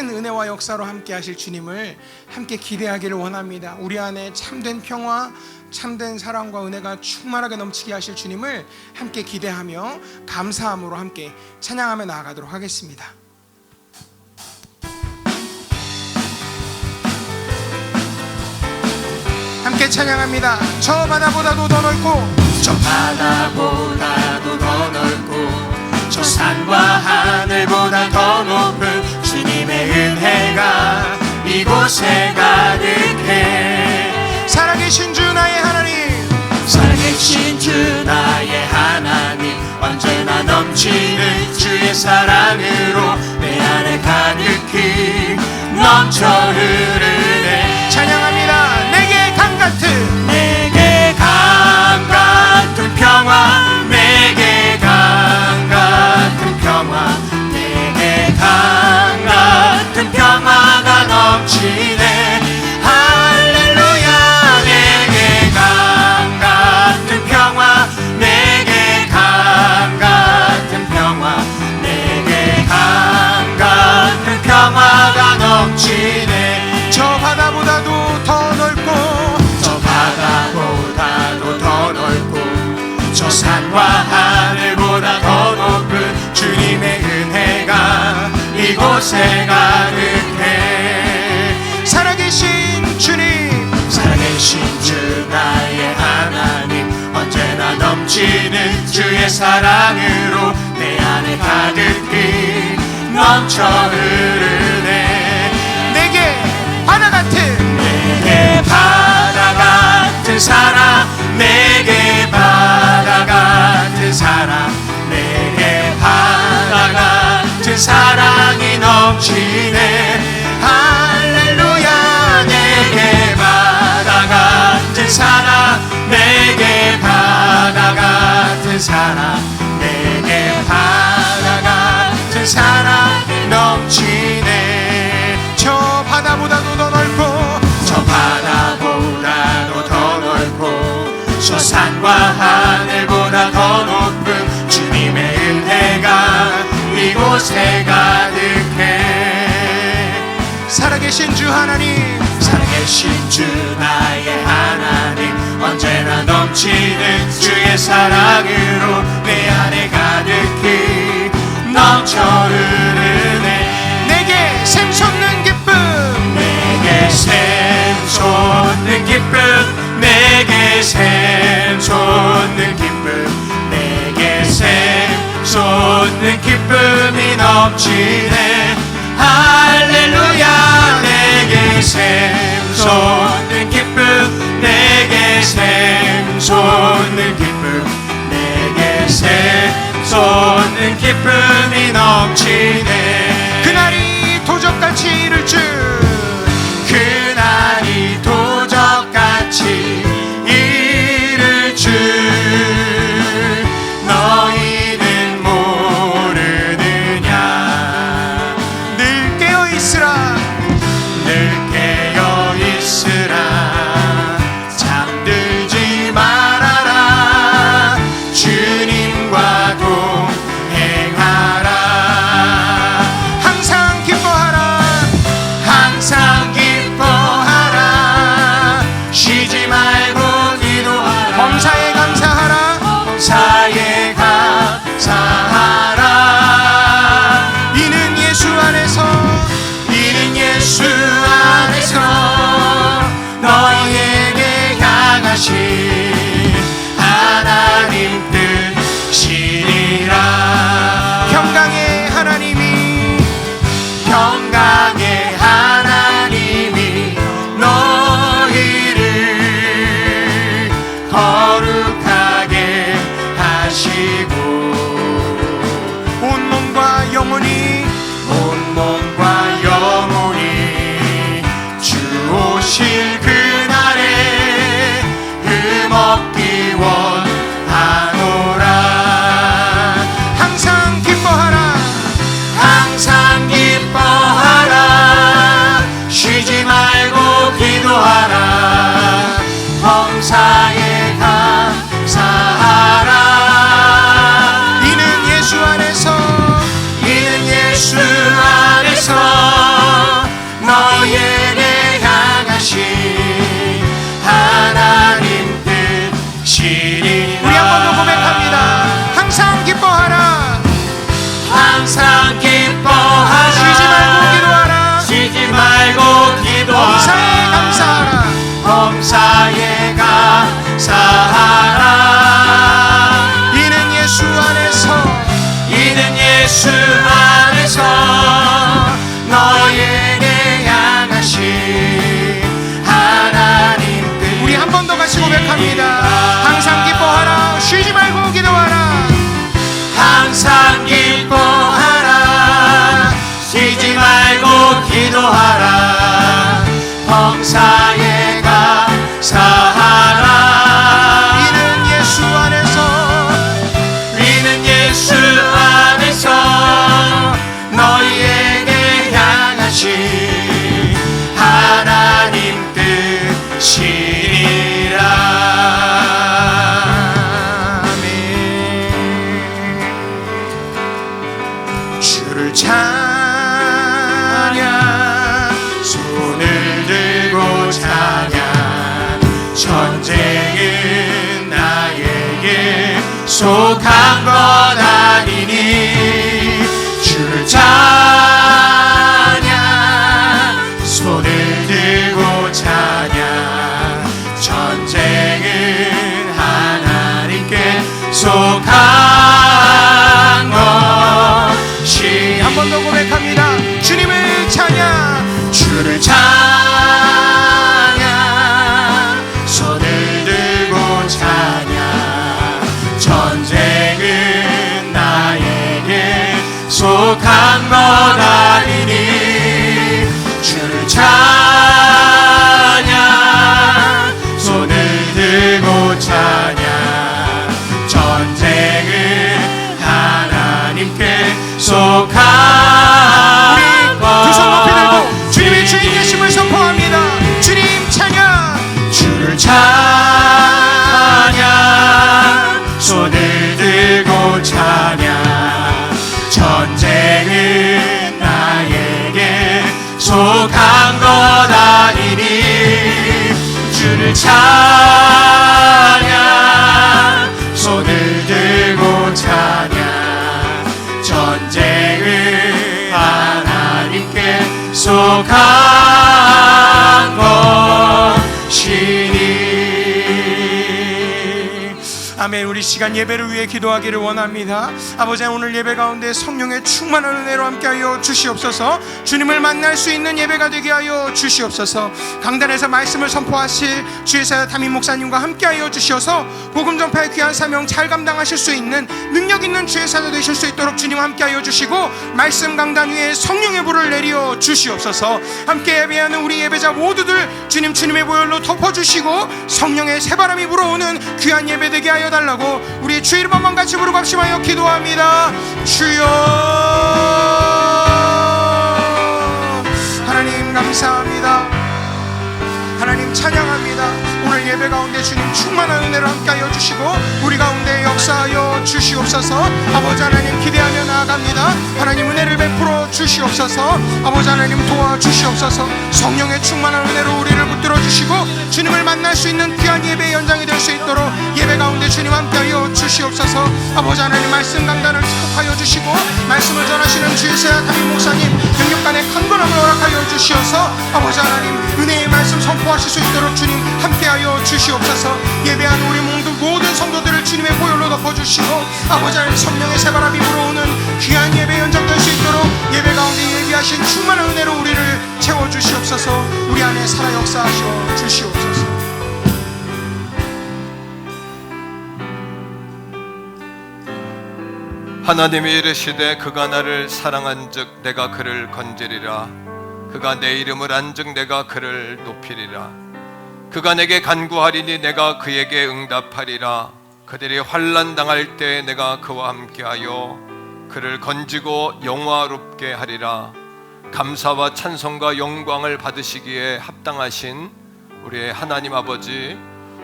은혜와 역사로 함께 하실 주님을 함께 기대하기를 원합니다. 우리 안에 참된 평화, 참된 사랑과 은혜가 충만하게 넘치게 하실 주님을 함께 기대하며 감사함으로 함께 찬양하며 나아가도록 하겠습니다. 함께 찬양합니다. 저 바다보다도 더 넓고, 저 바다보다도 더 넓고, 저 산과 하늘보다 더 높은 주님의 은혜가 이곳에 가득해. 살아계신 주 나의 하나님, 살아계신 주 나의 하나님, 언제나 넘치는 주의 사랑으로 내 안에 가득히 넘쳐 흐르네. 찬양합니다. 내게 강 같은, 내게 강 같은 평화, 내게 강 같은 평화, 내게 강 같은 평화가 넘치네. 할렐루야. 내게 강 같은 평화, 내게 강 같은 평화, 내게 강 같은 평화가 넘치네. 저 바다보다도 더 넓고, 저 바다보다도 더 넓고, 저 산과 하늘보다 더 높은 주님의 은혜가 이곳에 가득해. 살아계신 주님, 살아계신 주 나의 하나님, 언제나 넘치는 주의 사랑으로 내 안에 가득히 넘쳐 흐르네. 내게 바다 같은, 내게 바다 같은 사랑, 내게 바다 같은 사랑, 내게 바다 같은 사랑이 넘치네. 할렐루야. 내게 바다 같은 사랑, 내게 바다 같은 사랑, 내게 바다 같은 사랑이 넘치네. 저 바다보다도 더 넓고, 저 바다보다도 더 넓고, 저 산과 하늘보다 더 높은 주님의 은혜가 이곳에 가득해. 살아계신 주 하나님, 살아계신 주 나의 하나님, 언제나 넘치는 주의 사랑으로 내 안에 가득히 넘쳐 흐르네. 내게 샘솟는 기쁨, 내게 샘솟는 기쁨, 내게 샘솟는 기쁨, 내게 샘솟는 기쁨이 넘치네. 할렐루야. 내게 샘솟는 기쁨, 내게 샘솟는 기쁨, 내게 샘솟는 기쁨이 넘치네. 그날이 도적같이 이를 줄, 그날이 도적같이 이를 줄 너희는 모르느냐. 늘 깨어있으라, 늘 깨어 있으라. 잠들지 말아라. 주님과 동행하라. 항상 기뻐하라, 항상 기뻐하라. 쉬지 말고 기도하라. 범사에 감사하라, 범사에 감사하라. 이는 예수 안에서, 이는 예수 안에서 너희에게 향하신 하나님 뜻이니라. 평강의 하나님이, 평강의 하나님이 너희를 거룩하게 하시고 온몸과 영혼이 온몸과 영혼이 주 오실 그날에 흠없기 원하노라. 항상 기뻐하라, 항상 기뻐하라. 성사에 감사하라. 이는 예수 안에서 이는 예수 안에서 너희에게 향하신 하나님 뜻이니라. 아멘. 주를 찬양, 손을 들고 찬양. 전쟁은 나에게 속한 것 아니니. 주를 찬양, 손을 들고 찬양. 전쟁은 하나님께 속한 것이. 한 번 더 고백합니다. 주님을 찬양, 주를 찬양, 손을 들고 찬양. 전쟁은 나에게 속한 것 아니니. 주를 찬양, 손을 들고 찬양. 전쟁은 하나님께 속한 우리 두 손 높이 들고 것이. 주님의 주인 되심을 선포합니다. 주님 찬양, 주를 찬양, 손을 들고 찬양. 전쟁은 나에게 속한 것 아니니. 주를 찬양, 손을 들고 찬양. 전쟁은 하나님께 속한 것이니. 아멘. 우리 시간 예배를 위해 기도하기를 원합니다. 아버지, 오늘 예배 가운데 성령의 충만한 은혜로 함께하여 주시옵소서. 주님을 만날 수 있는 예배가 되게 하여 주시옵소서. 강단에서 말씀을 선포하실 주의 사야 담임 목사님과 함께하여 주시어서 복음 전파의 귀한 사명 잘 감당하실 수 있는 능력 있는 주의 사자 되실 수 있도록 주님 함께하여 주시고, 말씀 강단 위에 성령의 불을 내려 주시옵소서. 함께 예배하는 우리 예배자 모두들 주님의 보혈로 덮어주시고 성령의 새바람이 불어오는 귀한 예배 되게 하여 달라고 우리 주 이름 한번 같이 부르고 합심하여 기도합니다. 주여, 하나님 감사합니다. 하나님 찬양합니다. 오늘 예배 가운데 주님 충만한 은혜로 함께하여 주시고 우리 가운데 역사하여 주시옵소서. 아버지 하나님 기대하며 나아갑니다. 하나님 은혜를 베풀어 주시옵소서. 아버지 하나님 도와주시옵소서. 성령의 충만한 은혜로 우리를 붙들어 주시고 주님을 만날 수 있는 귀한 예배의 연장이 될 수 있도록 예배 가운데 주님 함께하여 주시옵소서. 아버지 하나님 말씀 강단을 축복하여 주시고 말씀을 전하시는 주의 사야 담임 목사님 능력간의 강건함을 허락하여 주시어서 아버지 하나님 은혜의 말씀 선포하실 수 있도록 주님 함께하여 주시옵소서. 예배하는 우리 모든 성도들을 주님의 보혈로 덮어주시고 아버지 하나님 성령의 새바람이 불어오는 귀한 예배 연장될 수 있도록 예배 가운데 예비하신 충만한 은혜로 우리를 채워주시옵소서. 우리 안에 살아 역사하시어 주시옵소서. 하나님이 이르시되 그가 나를 사랑한즉 내가 그를 건지리라. 그가 내 이름을 안즉 내가 그를 높이리라. 그가 내게 간구하리니 내가 그에게 응답하리라. 그들이 환난 당할 때 내가 그와 함께하여 그를 건지고 영화롭게 하리라. 감사와 찬송과 영광을 받으시기에 합당하신 우리의 하나님 아버지,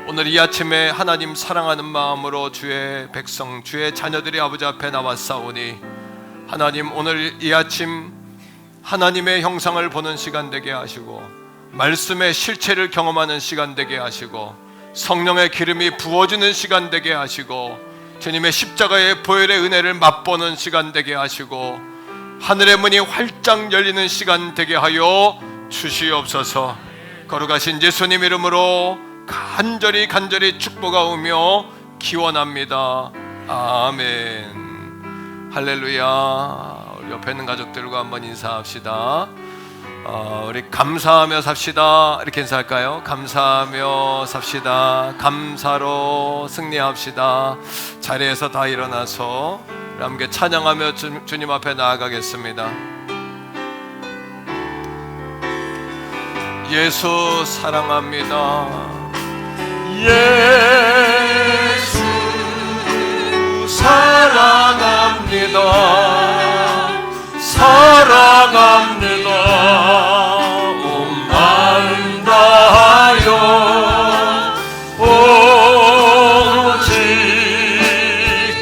오늘 이 아침에 하나님 사랑하는 마음으로 주의 백성, 주의 자녀들이 아버지 앞에 나왔사오니 하나님 오늘 이 아침 하나님의 형상을 보는 시간 되게 하시고 말씀의 실체를 경험하는 시간 되게 하시고 성령의 기름이 부어지는 시간 되게 하시고 주님의 십자가의 보혈의 은혜를 맛보는 시간 되게 하시고 하늘의 문이 활짝 열리는 시간 되게 하여 주시옵소서. 거룩하신 예수님 이름으로 간절히 축복하오며 기원합니다. 아멘. 할렐루야. 우리 옆에 있는 가족들과 한번 인사합시다. 우리 감사하며 삽시다. 이렇게 인사할까요? 감사하며 삽시다. 감사로 승리합시다. 자리에서 다 일어나서 함께 찬양하며 주님 앞에 나아가겠습니다. 예수 사랑합니다. 예수 사랑합니다. 사랑합니다. 온 마음 다하여 오직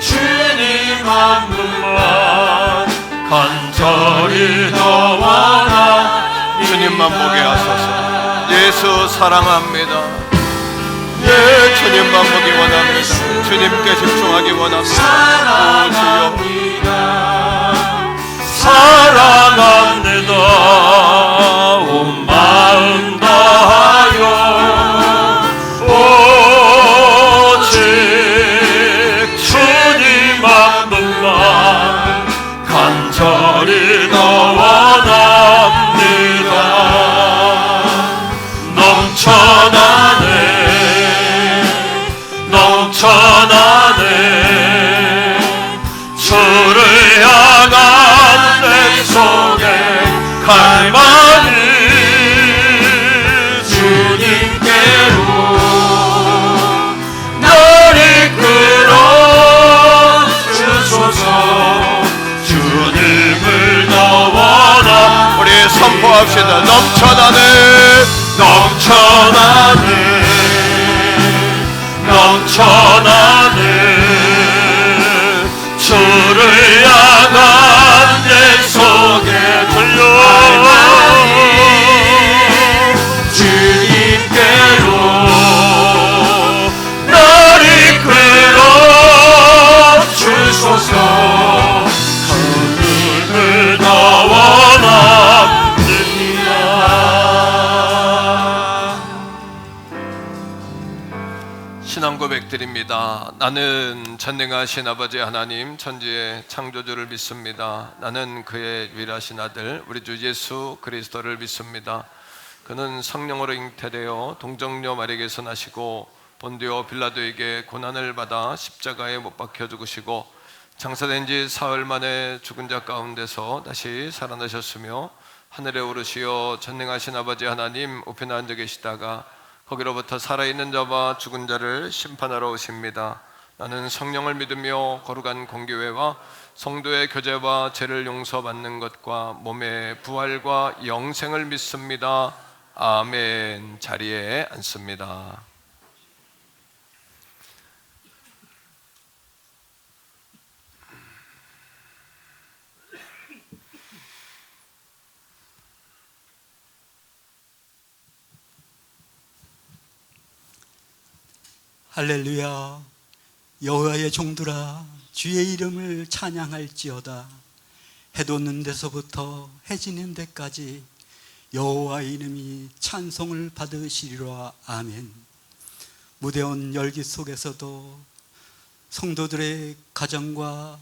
주님 한 분만 간절히 더 원하. 주님만 보게 하소서. 예수 사랑합니다. 예, 주님만 보기 원합니다. 주님께 집중하기 원합니다. 사랑합니다. 온 마음 다하여 오직 주님 한 분만 간절히 더 원합니다. 넘쳐나네 넘쳐나네 주를 향한 내 속에 갈망이 주님께로 날 이끌어 주소서. 주님을 더 원하. 우리 선포합시다. 넘쳐나네 넘쳐나네 넘쳐나네 주를 향한 내 속에 들려 주님께로 날 이끌어 주소서. 주님을 더 원합니다. 신앙 고백드립니다. 나는 전능하신 아버지 하나님 천지의 창조주를 믿습니다. 나는 그의 유일하신 아들 우리 주 예수 그리스도를 믿습니다. 그는 성령으로 잉태되어 동정녀 마리아에게서 나시고 본디오 빌라도에게 고난을 받아 십자가에 못 박혀 죽으시고 장사된 지 사흘 만에 죽은 자 가운데서 다시 살아나셨으며 하늘에 오르시어 전능하신 아버지 하나님 우편에 앉아 계시다가 거기로부터 살아있는 자와 죽은 자를 심판하러 오십니다. 나는 성령을 믿으며 거룩한 공교회와 성도의 교제와 죄를 용서받는 것과 몸의 부활과 영생을 믿습니다. 아멘. 자리에 앉습니다. 할렐루야. 여호와의 종들아 주의 이름을 찬양할지어다. 해 돋는 데서부터 해 지는 데까지 여호와의 이름이 찬송을 받으시리라. 아멘. 무대온 열기 속에서도 성도들의 가정과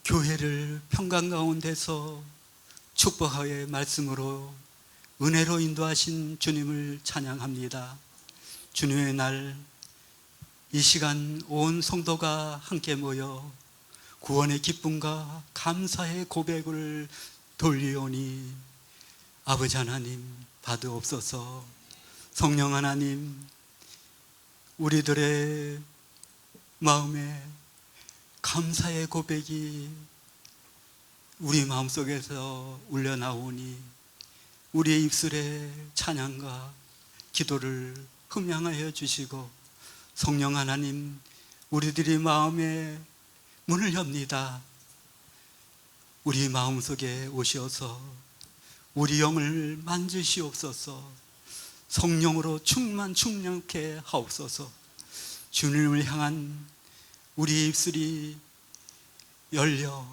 교회를 평강 가운데서 축복의 말씀으로 은혜로 인도하신 주님을 찬양합니다. 주님의 날 이 시간 온 성도가 함께 모여 구원의 기쁨과 감사의 고백을 돌리오니 아버지 하나님 받으옵소서. 성령 하나님 우리들의 마음에 감사의 고백이 우리 마음속에서 울려나오니 우리의 입술에 찬양과 기도를 흠양하여 주시고 성령 하나님 우리들의 마음에 문을 엽니다. 우리 마음속에 오셔서 우리 영을 만지시옵소서. 성령으로 충만케 하옵소서. 주님을 향한 우리 입술이 열려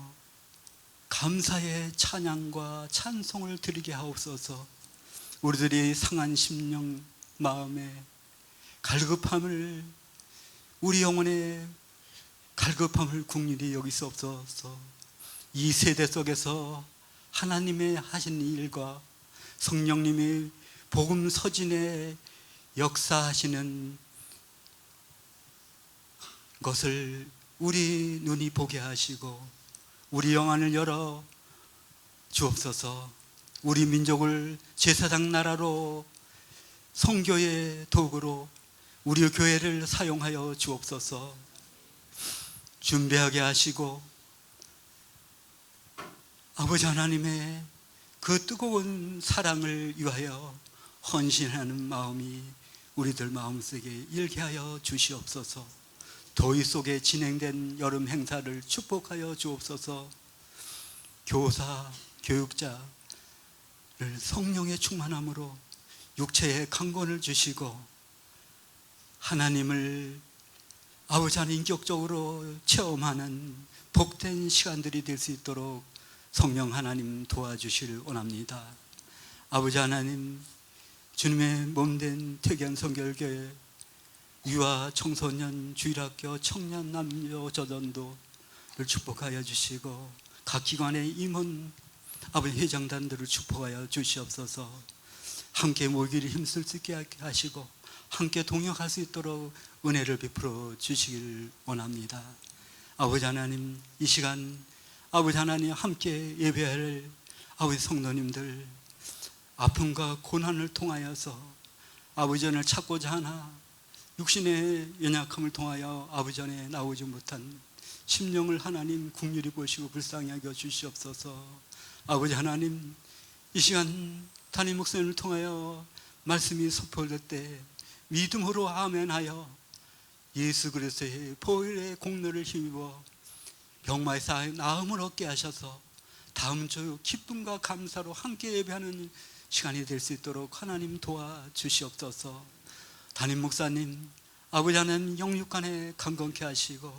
감사의 찬양과 찬송을 드리게 하옵소서. 우리들이 상한 심령 마음에 갈급함을 우리 영혼의 갈급함을 국률이 여기시옵소서. 이 세대 속에서 하나님의 하신 일과 성령님의 복음 서진에 역사하시는 것을 우리 눈이 보게 하시고 우리 영안을 열어 주옵소서. 우리 민족을 제사장 나라로 선교의 도구로 우리 교회를 사용하여 주옵소서. 준비하게 하시고 아버지 하나님의 그 뜨거운 사랑을 위하여 헌신하는 마음이 우리들 마음속에 일게 하여 주시옵소서. 더위 속에 진행된 여름 행사를 축복하여 주옵소서. 교사, 교육자를 성령의 충만함으로 육체의 강건을 주시고 하나님을 아버지 하나님 인격적으로 체험하는 복된 시간들이 될 수 있도록 성령 하나님 도와주시를 원합니다. 아버지 하나님, 주님의 몸된 태견 성결교회 유아 청소년 주일학교 청년 남녀 저전도를 축복하여 주시고 각 기관의 임원 아버지 회장단들을 축복하여 주시옵소서. 함께 모이기를 힘쓸 수 있게 하시고 함께 동역할 수 있도록 은혜를 베풀어 주시길 원합니다. 아버지 하나님, 이 시간 아버지 하나님 함께 예배할 아버지 성도님들 아픔과 고난을 통하여서 아버지 안을 찾고자 하나 육신의 연약함을 통하여 아버지 안에 나오지 못한 심령을 하나님 긍휼히 보시고 불쌍히 여겨 주시옵소서. 아버지 하나님, 이 시간 담임 목사님을 통하여 말씀이 선포될 때 믿음으로 아멘하여 예수 그리스도의 보혈의 공로를 힘입어 병마에서 나음을 얻게 하셔서 다음 주 기쁨과 감사로 함께 예배하는 시간이 될 수 있도록 하나님 도와주시옵소서. 담임 목사님, 아버지 하나님 영육간에 강건케 하시고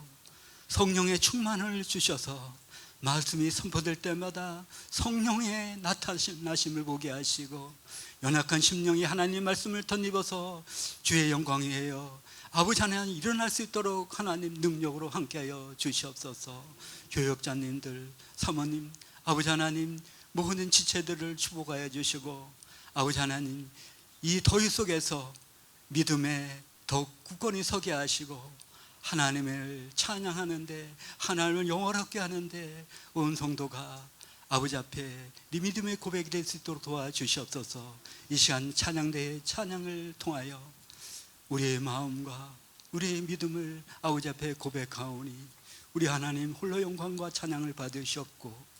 성령의 충만을 주셔서 말씀이 선포될 때마다 성령의 나타나심을 보게 하시고 연약한 심령이 하나님의 말씀을 덧입어서 주의 영광이 해요 아버지 하나님 일어날 수 있도록 하나님 능력으로 함께하여 주시옵소서. 교역자님들, 사모님, 아버지 하나님 모든 지체들을 축복하여 주시고 아버지 하나님 이 더위 속에서 믿음에 더욱 굳건히 서게 하시고 하나님을 찬양하는데 하나님을 영원하게 하는데 온 성도가 아버지 앞에 네 믿음의 고백이 될 수 있도록 도와주시옵소서. 이 시간 찬양대의 찬양을 통하여 우리의 마음과 우리의 믿음을 아버지 앞에 고백하오니 우리 하나님 홀로 영광과 찬양을 받으시옵고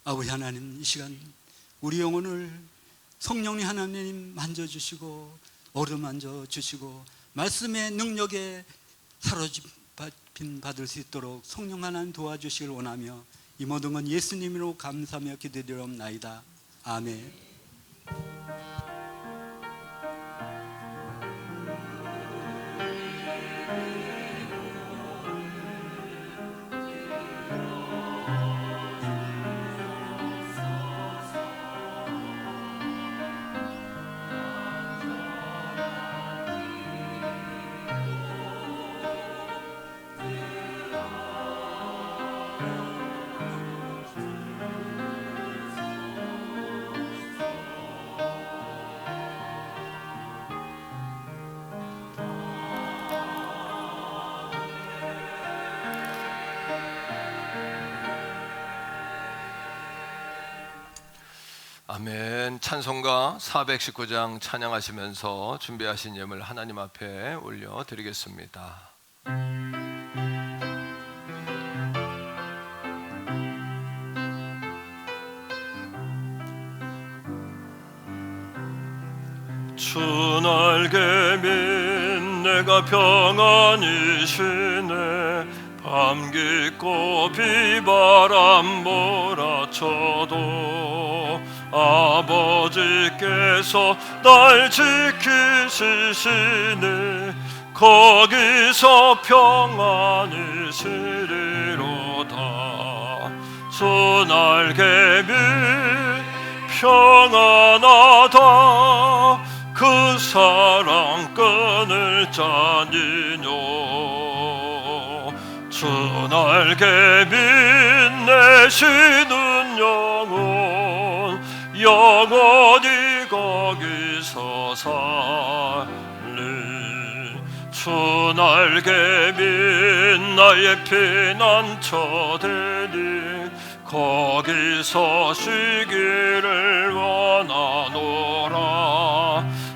아버지 하나님 이 시간 우리 영혼을 성령님 하나님 만져주시고 어루만져 주시고 말씀의 능력에 사로잡힌 받을 수 있도록 성령 하나님 도와주시길 원하며 이 모든 건 예수님으로 감사하며 기도드리옵나이다. 아멘. 아멘. 찬송가 419장 찬양하시면서 준비하신 예물 하나님 앞에 올려드리겠습니다. 주 날개민 내가 평안히 쉬네 밤 깊고 비바람 몰아쳐도 아버지께서 날 지키시니 거기서 평안히 쉬리로다. 주 날개미 평안하다 그 사랑 끊을 자니뇨. 주 날개미 내쉬는 영원히 거기서 살리. 주 날개미 나의 피난처 되니 거기서 쉬기를 원하노라.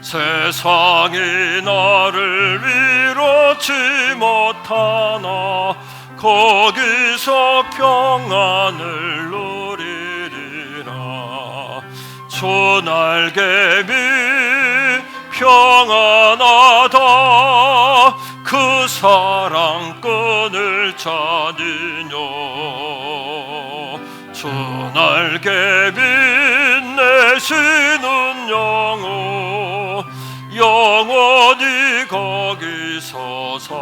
세상이 나를 위로치 못하나 거기서 평안을 누리리라. 주 날개미 평안하다. 그 사랑꾼을 찾으뇨. 주 날개미 내시는 영원히 거기서 사.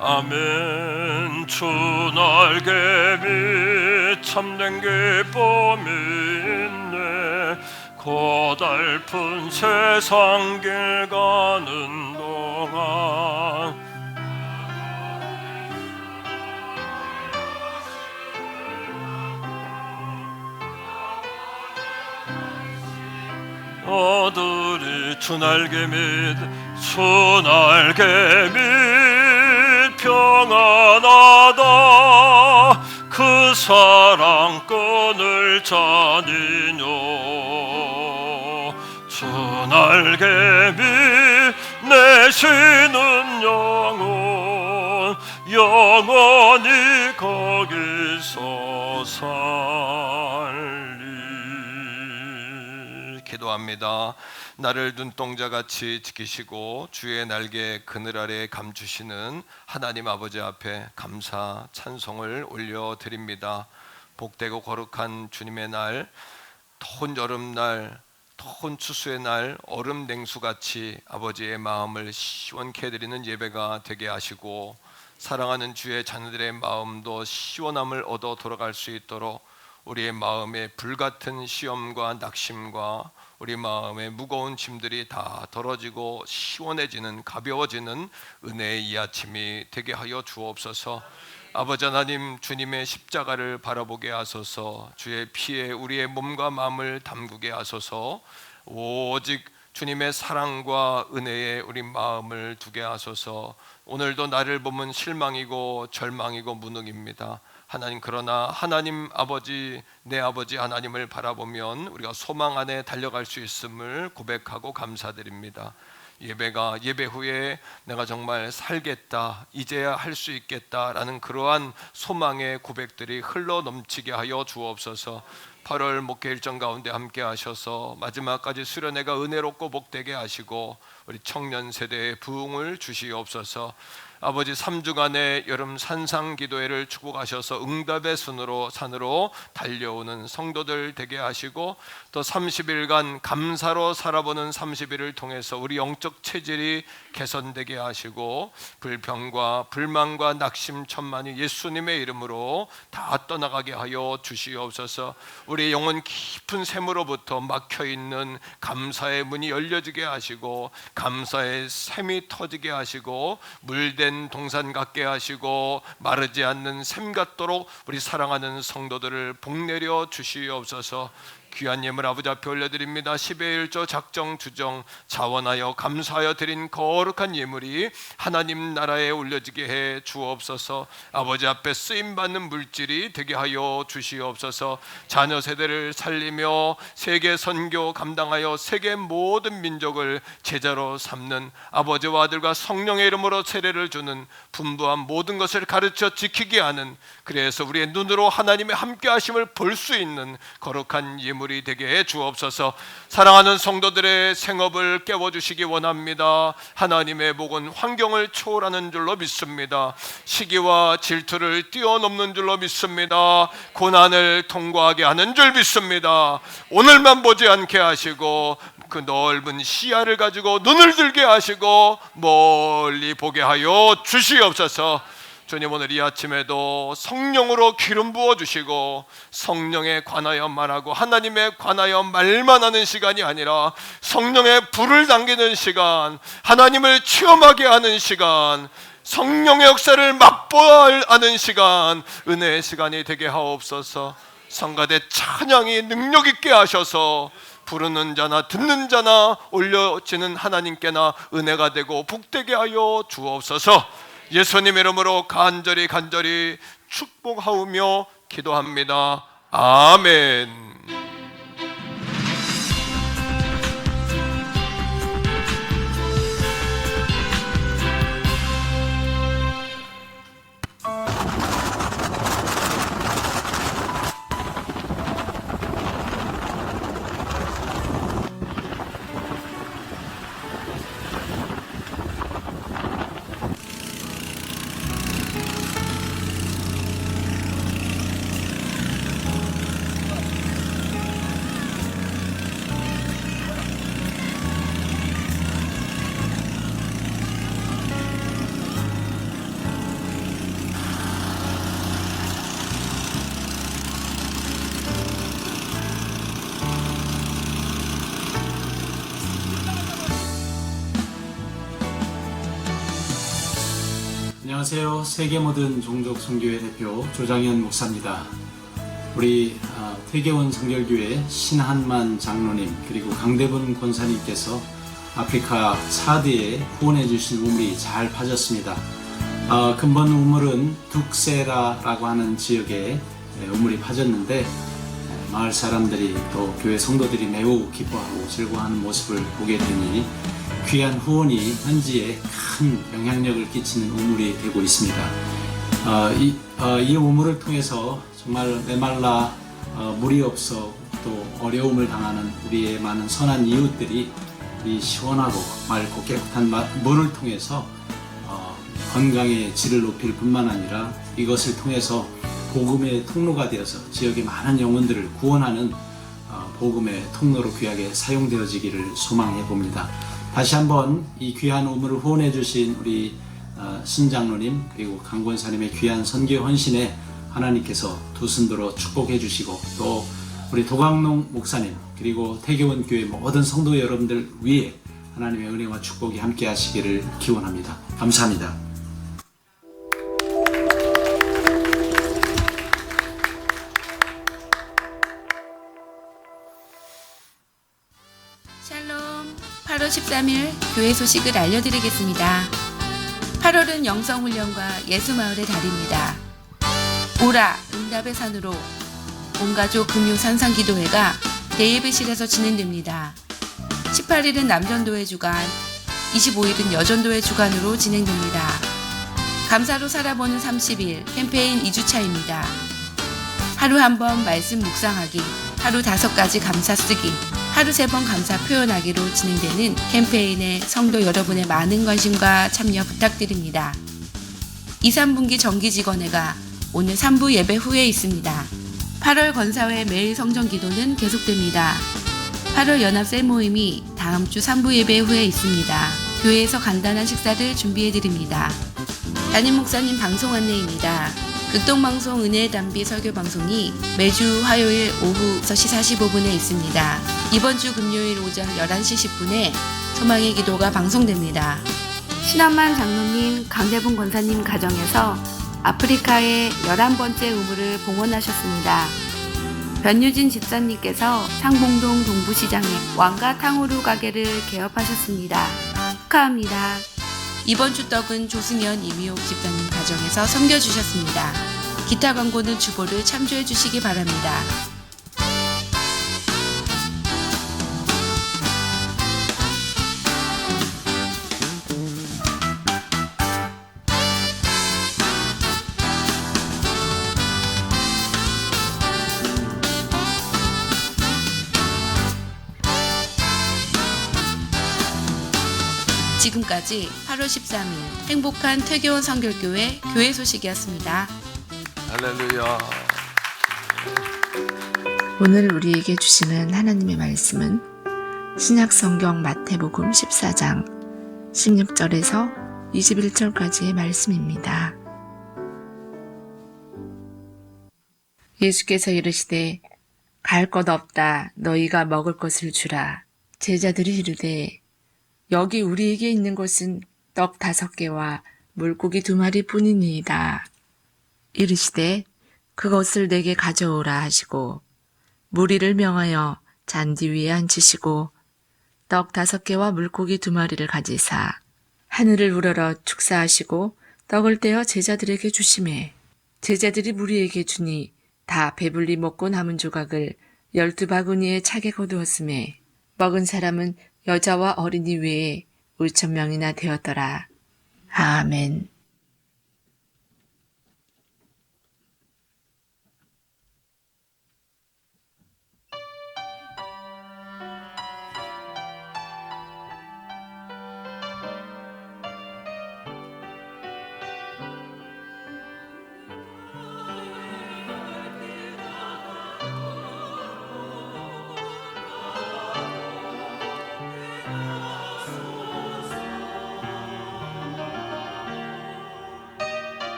아멘. 주 날개미 참된 기쁨이 있네. 고달픈 세상 길 가는 동안 어들이 주 날개미 평안하다. 그 사랑꾼을 찾으뇨. 주 날개미 내시는 영원히 거기서 살리. 기도합니다. 나를 눈동자같이 지키시고 주의 날개 그늘 아래 감추시는 하나님 아버지 앞에 감사 찬송을 올려드립니다. 복되고 거룩한 주님의 날, 더운 여름날, 더운 추수의 날, 얼음 냉수같이 아버지의 마음을 시원케 해드리는 예배가 되게 하시고 사랑하는 주의 자녀들의 마음도 시원함을 얻어 돌아갈 수 있도록 우리의 마음에 불같은 시험과 낙심과 우리 마음의 무거운 짐들이 다 덜어지고 시원해지는, 가벼워지는 은혜의 이 아침이 되게 하여 주옵소서. 아버지 하나님, 주님의 십자가를 바라보게 하소서. 주의 피에 우리의 몸과 마음을 담그게 하소서. 오직 주님의 사랑과 은혜에 우리 마음을 두게 하소서. 오늘도 나를 보면 실망이고 절망이고 무능입니다. 하나님, 그러나 하나님 아버지, 내 아버지 하나님을 바라보면 우리가 소망 안에 달려갈 수 있음을 고백하고 감사드립니다. 예배 후에 내가 정말 살겠다, 이제야 할 수 있겠다라는 그러한 소망의 고백들이 흘러 넘치게 하여 주옵소서. 8월 목회 일정 가운데 함께 하셔서 마지막까지 수련회가 은혜롭고 복되게 하시고 우리 청년 세대의 부흥을 주시옵소서. 아버지 3주간의 여름 산상 기도회를 축복하셔서 응답의 산으로 달려오는 성도들 되게 하시고 또 30일간 감사로 살아보는 30일을 통해서 우리 영적 체질이 개선되게 하시고 불평과 불만과 낙심 천만이 예수님의 이름으로 다 떠나가게 하여 주시옵소서. 우리 영혼 깊은 샘으로부터 막혀있는 감사의 문이 열려지게 하시고 감사의 샘이 터지게 하시고 물된 동산 같게 하시고 마르지 않는 샘 같도록 우리 사랑하는 성도들을 복내려 주시옵소서. 귀한 예물 아버지 앞에 올려드립니다. 10의 1조 작정 주정 자원하여 감사하여 드린 거룩한 예물이 하나님 나라에 올려지게 해 주옵소서. 아버지 앞에 쓰임받는 물질이 되게 하여 주시옵소서. 자녀 세대를 살리며 세계 선교 감당하여 세계 모든 민족을 제자로 삼는 아버지와 아들과 성령의 이름으로 세례를 주는 분부한 모든 것을 가르쳐 지키게 하는, 그래서 우리의 눈으로 하나님의 함께 하심을 볼 수 있는 거룩한 예물이 되게 해 주옵소서. 사랑하는 성도들의 생업을 깨워주시기 원합니다. 하나님의 복은 환경을 초월하는 줄로 믿습니다. 시기와 질투를 뛰어넘는 줄로 믿습니다. 고난을 통과하게 하는 줄 믿습니다. 오늘만 보지 않게 하시고 그 넓은 시야를 가지고 눈을 들게 하시고 멀리 보게 하여 주시옵소서. 주님, 오늘 이 아침에도 성령으로 기름 부어주시고 성령에 관하여 말하고 하나님에 관하여 말만 하는 시간이 아니라 성령의 불을 당기는 시간, 하나님을 체험하게 하는 시간, 성령의 역사를 맛보아야 하는 시간, 은혜의 시간이 되게 하옵소서. 성가대 찬양이 능력 있게 하셔서 부르는 자나 듣는 자나 올려지는 하나님께나 은혜가 되고 복되게 하여 주옵소서. 예수님 이름으로 간절히 축복하오며 기도합니다. 아멘. 안녕하세요. 세계 모든 종족 선교회 대표 조장현 목사입니다. 우리 퇴계원 성결교회 신한만 장로님 그리고 강대분 권사님께서 아프리카 차드에 후원해 주신 우물이 잘 파졌습니다. 근본 우물은 둑세라라고 하는 지역에 우물이 파졌는데 마을 사람들이 또 교회 성도들이 매우 기뻐하고 즐거워하는 모습을 보게 되니 귀한 후원이 현지에 큰 영향력을 끼치는 우물이 되고 있습니다. 이 우물을 통해서 정말 메말라 물이 없어 또 어려움을 당하는 우리의 많은 선한 이웃들이 이 시원하고 맑고 깨끗한 물을 통해서 건강의 질을 높일 뿐만 아니라 이것을 통해서 복음의 통로가 되어서 지역의 많은 영혼들을 구원하는 복음의 통로로 귀하게 사용되어지기를 소망해 봅니다. 다시 한번 이 귀한 우물을 후원해 주신 우리 신장로님 그리고 강권사님의 귀한 선교 헌신에 하나님께서 두 손으로 축복해 주시고 또 우리 도강농 목사님 그리고 태교원 교회 모든 성도 여러분들 위에 하나님의 은혜와 축복이 함께 하시기를 기원합니다. 감사합니다. 샬롬, 8월 13일 교회 소식을 알려드리겠습니다. 8월은 영성훈련과 예수마을의 달입니다. 오라 응답의 산으로 온가족 금요 산상기도회가 데이비실에서 진행됩니다. 18일은 남전도회 주간, 25일은 여전도회 주간으로 진행됩니다. 감사로 살아보는 30일 캠페인 2주차입니다. 하루 한 번 말씀 묵상하기, 하루 5가지 감사 쓰기, 하루 3번 감사 표현하기로 진행되는 캠페인에 성도 여러분의 많은 관심과 참여 부탁드립니다. 2, 3분기 정기직원회가 오늘 3부 예배 후에 있습니다. 8월 권사회 매일 성전 기도는 계속됩니다. 8월 연합 셀 모임이 다음 주 3부 예배 후에 있습니다. 교회에서 간단한 식사를 준비해드립니다. 담임 목사님 방송 안내입니다. 극동방송 은혜의 담비 설교 방송이 매주 화요일 오후 6시 45분에 있습니다. 이번 주 금요일 오전 11시 10분에 소망의 기도가 방송됩니다. 신한만 장로님, 강대분 권사님 가정에서 아프리카의 11번째 우물을 봉헌하셨습니다. 변유진 집사님께서 상봉동 동부시장에 왕가 탕후루 가게를 개업하셨습니다. 축하합니다. 이번 주 떡은 조승연 이미옥 집사님 가정에서 섬겨주셨습니다. 기타 광고는 주보를 참조해 주시기 바랍니다. 지금까지 8월 13일 행복한 퇴교원 성결교회 교회 소식이었습니다. 할렐루야. 오늘 우리에게 주시는 하나님의 말씀은 신약성경 마태복음 14장 16절에서 21절까지의 말씀입니다. 예수께서 이르시되 갈 것 없다 너희가 먹을 것을 주라. 제자들이 이르되 여기 우리에게 있는 것은 떡 5개와 물고기 2마리 뿐이니이다. 이르시되 그것을 내게 가져오라 하시고 무리를 명하여 잔디 위에 앉히시고 떡 5개와 물고기 2마리를 가지사 하늘을 우러러 축사하시고 떡을 떼어 제자들에게 주시매 제자들이 무리에게 주니 다 배불리 먹고 남은 조각을 12바구니에 차게 거두었음에 먹은 사람은 여자와 어린이 외에 5,000명이나 되었더라. 아멘.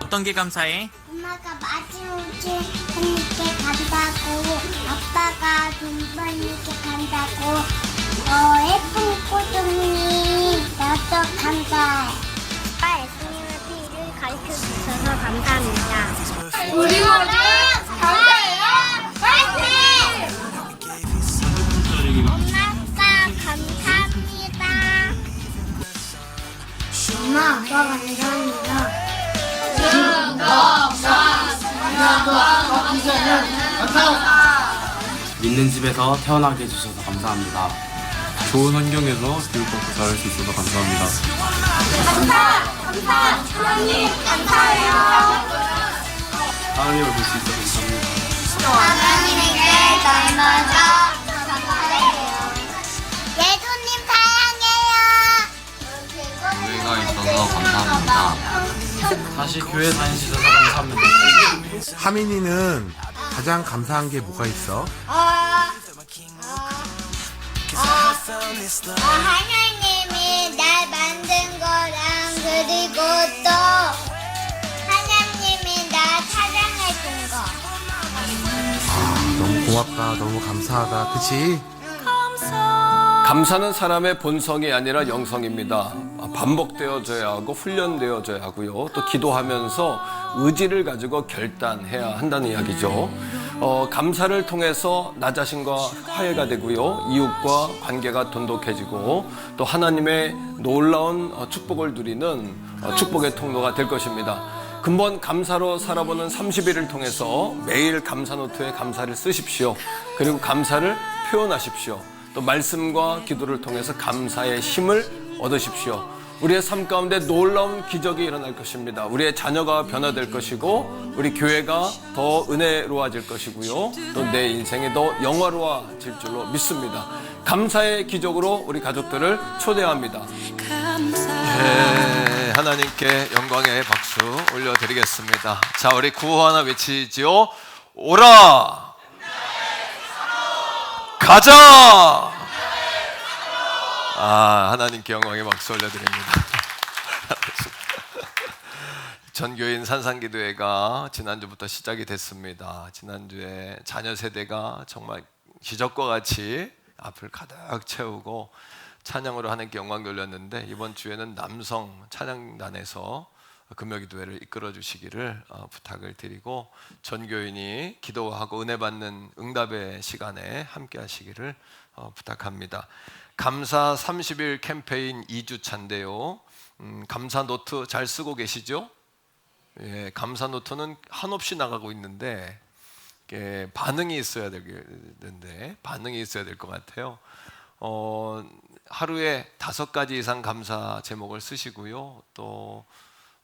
어떤 게 감사해? 엄마가 마지못해 하니까 간다고, 아빠가 돈 벌니까 간다고, 예쁜 꼬둥이 나도 감사해. 아빠 예수님의 피를 가르쳐 주셔서 감사합니다. 우리 모두 감사해요. 화이팅! 엄마 아빠 감사합니다. 엄마 아빠 감사합니다. 믿는 집에서 태어나게 해주셔서 감사합니다. 좋은 환경에서 교육받고 자랄 수 있어서 감사합니다. 하나님 감사해요. 하나님을 볼 수 있어서 감사합니다. 하나님에게 날마다 감사해요. 예수님 사랑해요. 교회가 있어서 감사합니다. 다시 교회 다니셔서 감사합니다. 하민이는 가장 감사한 게 뭐가 있어? 하나님이 날 만든 거랑 그리고 또 하나님이 나 사랑해 준 거. 너무 고맙다. 너무 감사하다. 그치? 감사는 사람의 본성이 아니라 영성입니다. 반복되어져야 하고 훈련되어져야 하고요. 또 기도하면서 의지를 가지고 결단해야 한다는 이야기죠. 감사를 통해서 나 자신과 화해가 되고요. 이웃과 관계가 돈독해지고 또 하나님의 놀라운 축복을 누리는 축복의 통로가 될 것입니다. 근본 감사로 살아보는 30일을 통해서 매일 감사노트에 감사를 쓰십시오. 그리고 감사를 표현하십시오. 또 말씀과 기도를 통해서 감사의 힘을 얻으십시오. 우리의 삶 가운데 놀라운 기적이 일어날 것입니다. 우리의 자녀가 변화될 것이고 우리 교회가 더 은혜로워질 것이고요. 또 내 인생이 더 영화로워질 줄로 믿습니다. 감사의 기적으로 우리 가족들을 초대합니다. 예, 하나님께 영광의 박수 올려드리겠습니다. 자, 우리 구호 하나 외치지요. 오라! 가자! 하나님께 영광의 박수 올려드립니다. 전교인 산상기도회가 지난주부터 시작이 됐습니다. 지난주에 자녀 세대가 정말 기적과 같이 앞을 가득 채우고 찬양으로 하나님께 영광 돌렸는데, 이번 주에는 남성 찬양단에서 금요기도회를 이끌어 주시기를 부탁을 드리고, 전교인이 기도하고 은혜 받는 응답의 시간에 함께 하시기를 부탁합니다. 감사 30일 캠페인 2주차인데요. 감사 노트 잘 쓰고 계시죠? 예, 감사 노트는 한없이 나가고 있는데 반응이 있어야 되는데 반응이 있어야 될 것 같아요. 하루에 5가지 이상 감사 제목을 쓰시고요. 또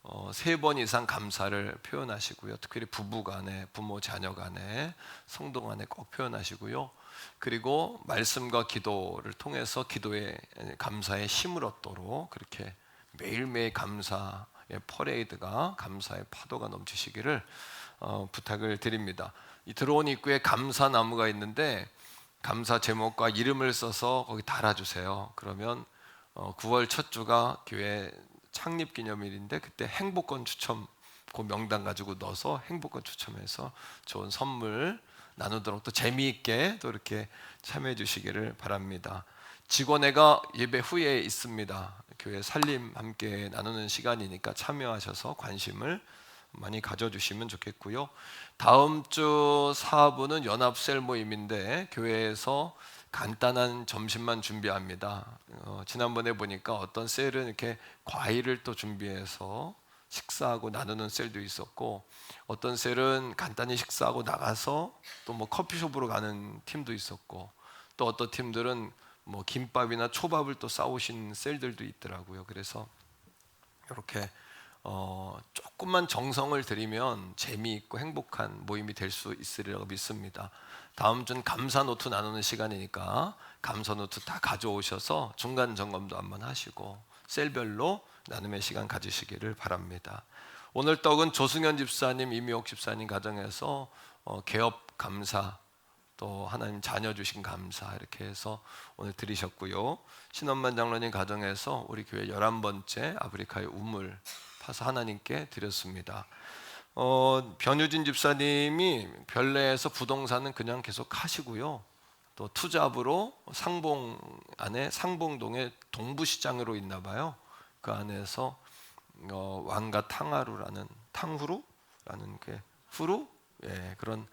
3번 이상 감사를 표현하시고요. 특별히 부부 간에, 부모 자녀 간에, 성도 간에 꼭 표현하시고요. 그리고 말씀과 기도를 통해서 기도에 감사의 힘을 얻도록 그렇게 매일매일 감사의 퍼레이드가, 감사의 파도가 넘치시기를 부탁을 드립니다. 이 들어온 입구에 감사나무가 있는데 감사 제목과 이름을 써서 거기 달아주세요. 그러면 9월 첫 주가 교회 창립기념일인데 그때 행복권 추첨, 그 명단 가지고 넣어서 행복권 추첨해서 좋은 선물 나누도록, 또 재미있게 또 이렇게 참여해 주시기를 바랍니다. 직원회가 예배 후에 있습니다. 교회 살림 함께 나누는 시간이니까 참여하셔서 관심을 많이 가져주시면 좋겠고요. 다음 주 4부는 연합셀 모임인데 교회에서 간단한 점심만 준비합니다. 지난번에 보니까 어떤 셀은 이렇게 과일을 또 준비해서 식사하고 나누는 셀도 있었고, 어떤 셀은 간단히 식사하고 나가서 또 뭐 커피숍으로 가는 팀도 있었고, 또 어떤 팀들은 뭐 김밥이나 초밥을 또 싸오신 셀들도 있더라고요. 그래서 이렇게 조금만 정성을 들이면 재미있고 행복한 모임이 될 수 있으리라고 믿습니다. 다음 주는 감사 노트 나누는 시간이니까 감사 노트 다 가져오셔서 중간 점검도 한번 하시고 셀별로 나눔의 시간 가지시기를 바랍니다. 오늘 떡은 조승현 집사님, 이미옥 집사님 가정에서 개업 감사, 또 하나님 자녀 주신 감사 이렇게 해서 오늘 드리셨고요. 신원만 장로님 가정에서 우리 교회 11번째 아프리카의 우물 파서 하나님께 드렸습니다. 변유진 집사님이 별내에서 부동산은 그냥 계속 하시고요. 또 투잡으로 상봉 안에 상봉동에 동부시장으로 있나 봐요. 그 안에서 왕가 탕후루라는 그 후루, 예, 그런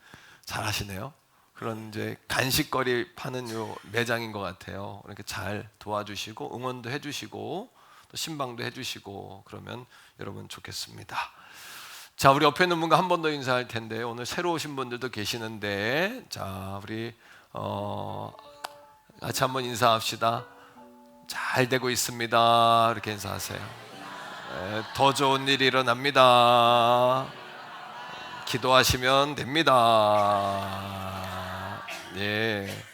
잘하시네요. 그런 이제 간식거리 파는 요 매장인 것 같아요. 이렇게 잘 도와주시고 응원도 해주시고 또 신방도 해주시고 그러면 여러분 좋겠습니다. 자, 우리 옆에 있는 분과 한 번 더 인사할 텐데 오늘 새로 오신 분들도 계시는데, 자, 우리 같이 한번 인사합시다. 잘 되고 있습니다. 이렇게 인사하세요. 네, 더 좋은 일이 일어납니다. 기도하시면 됩니다. 예.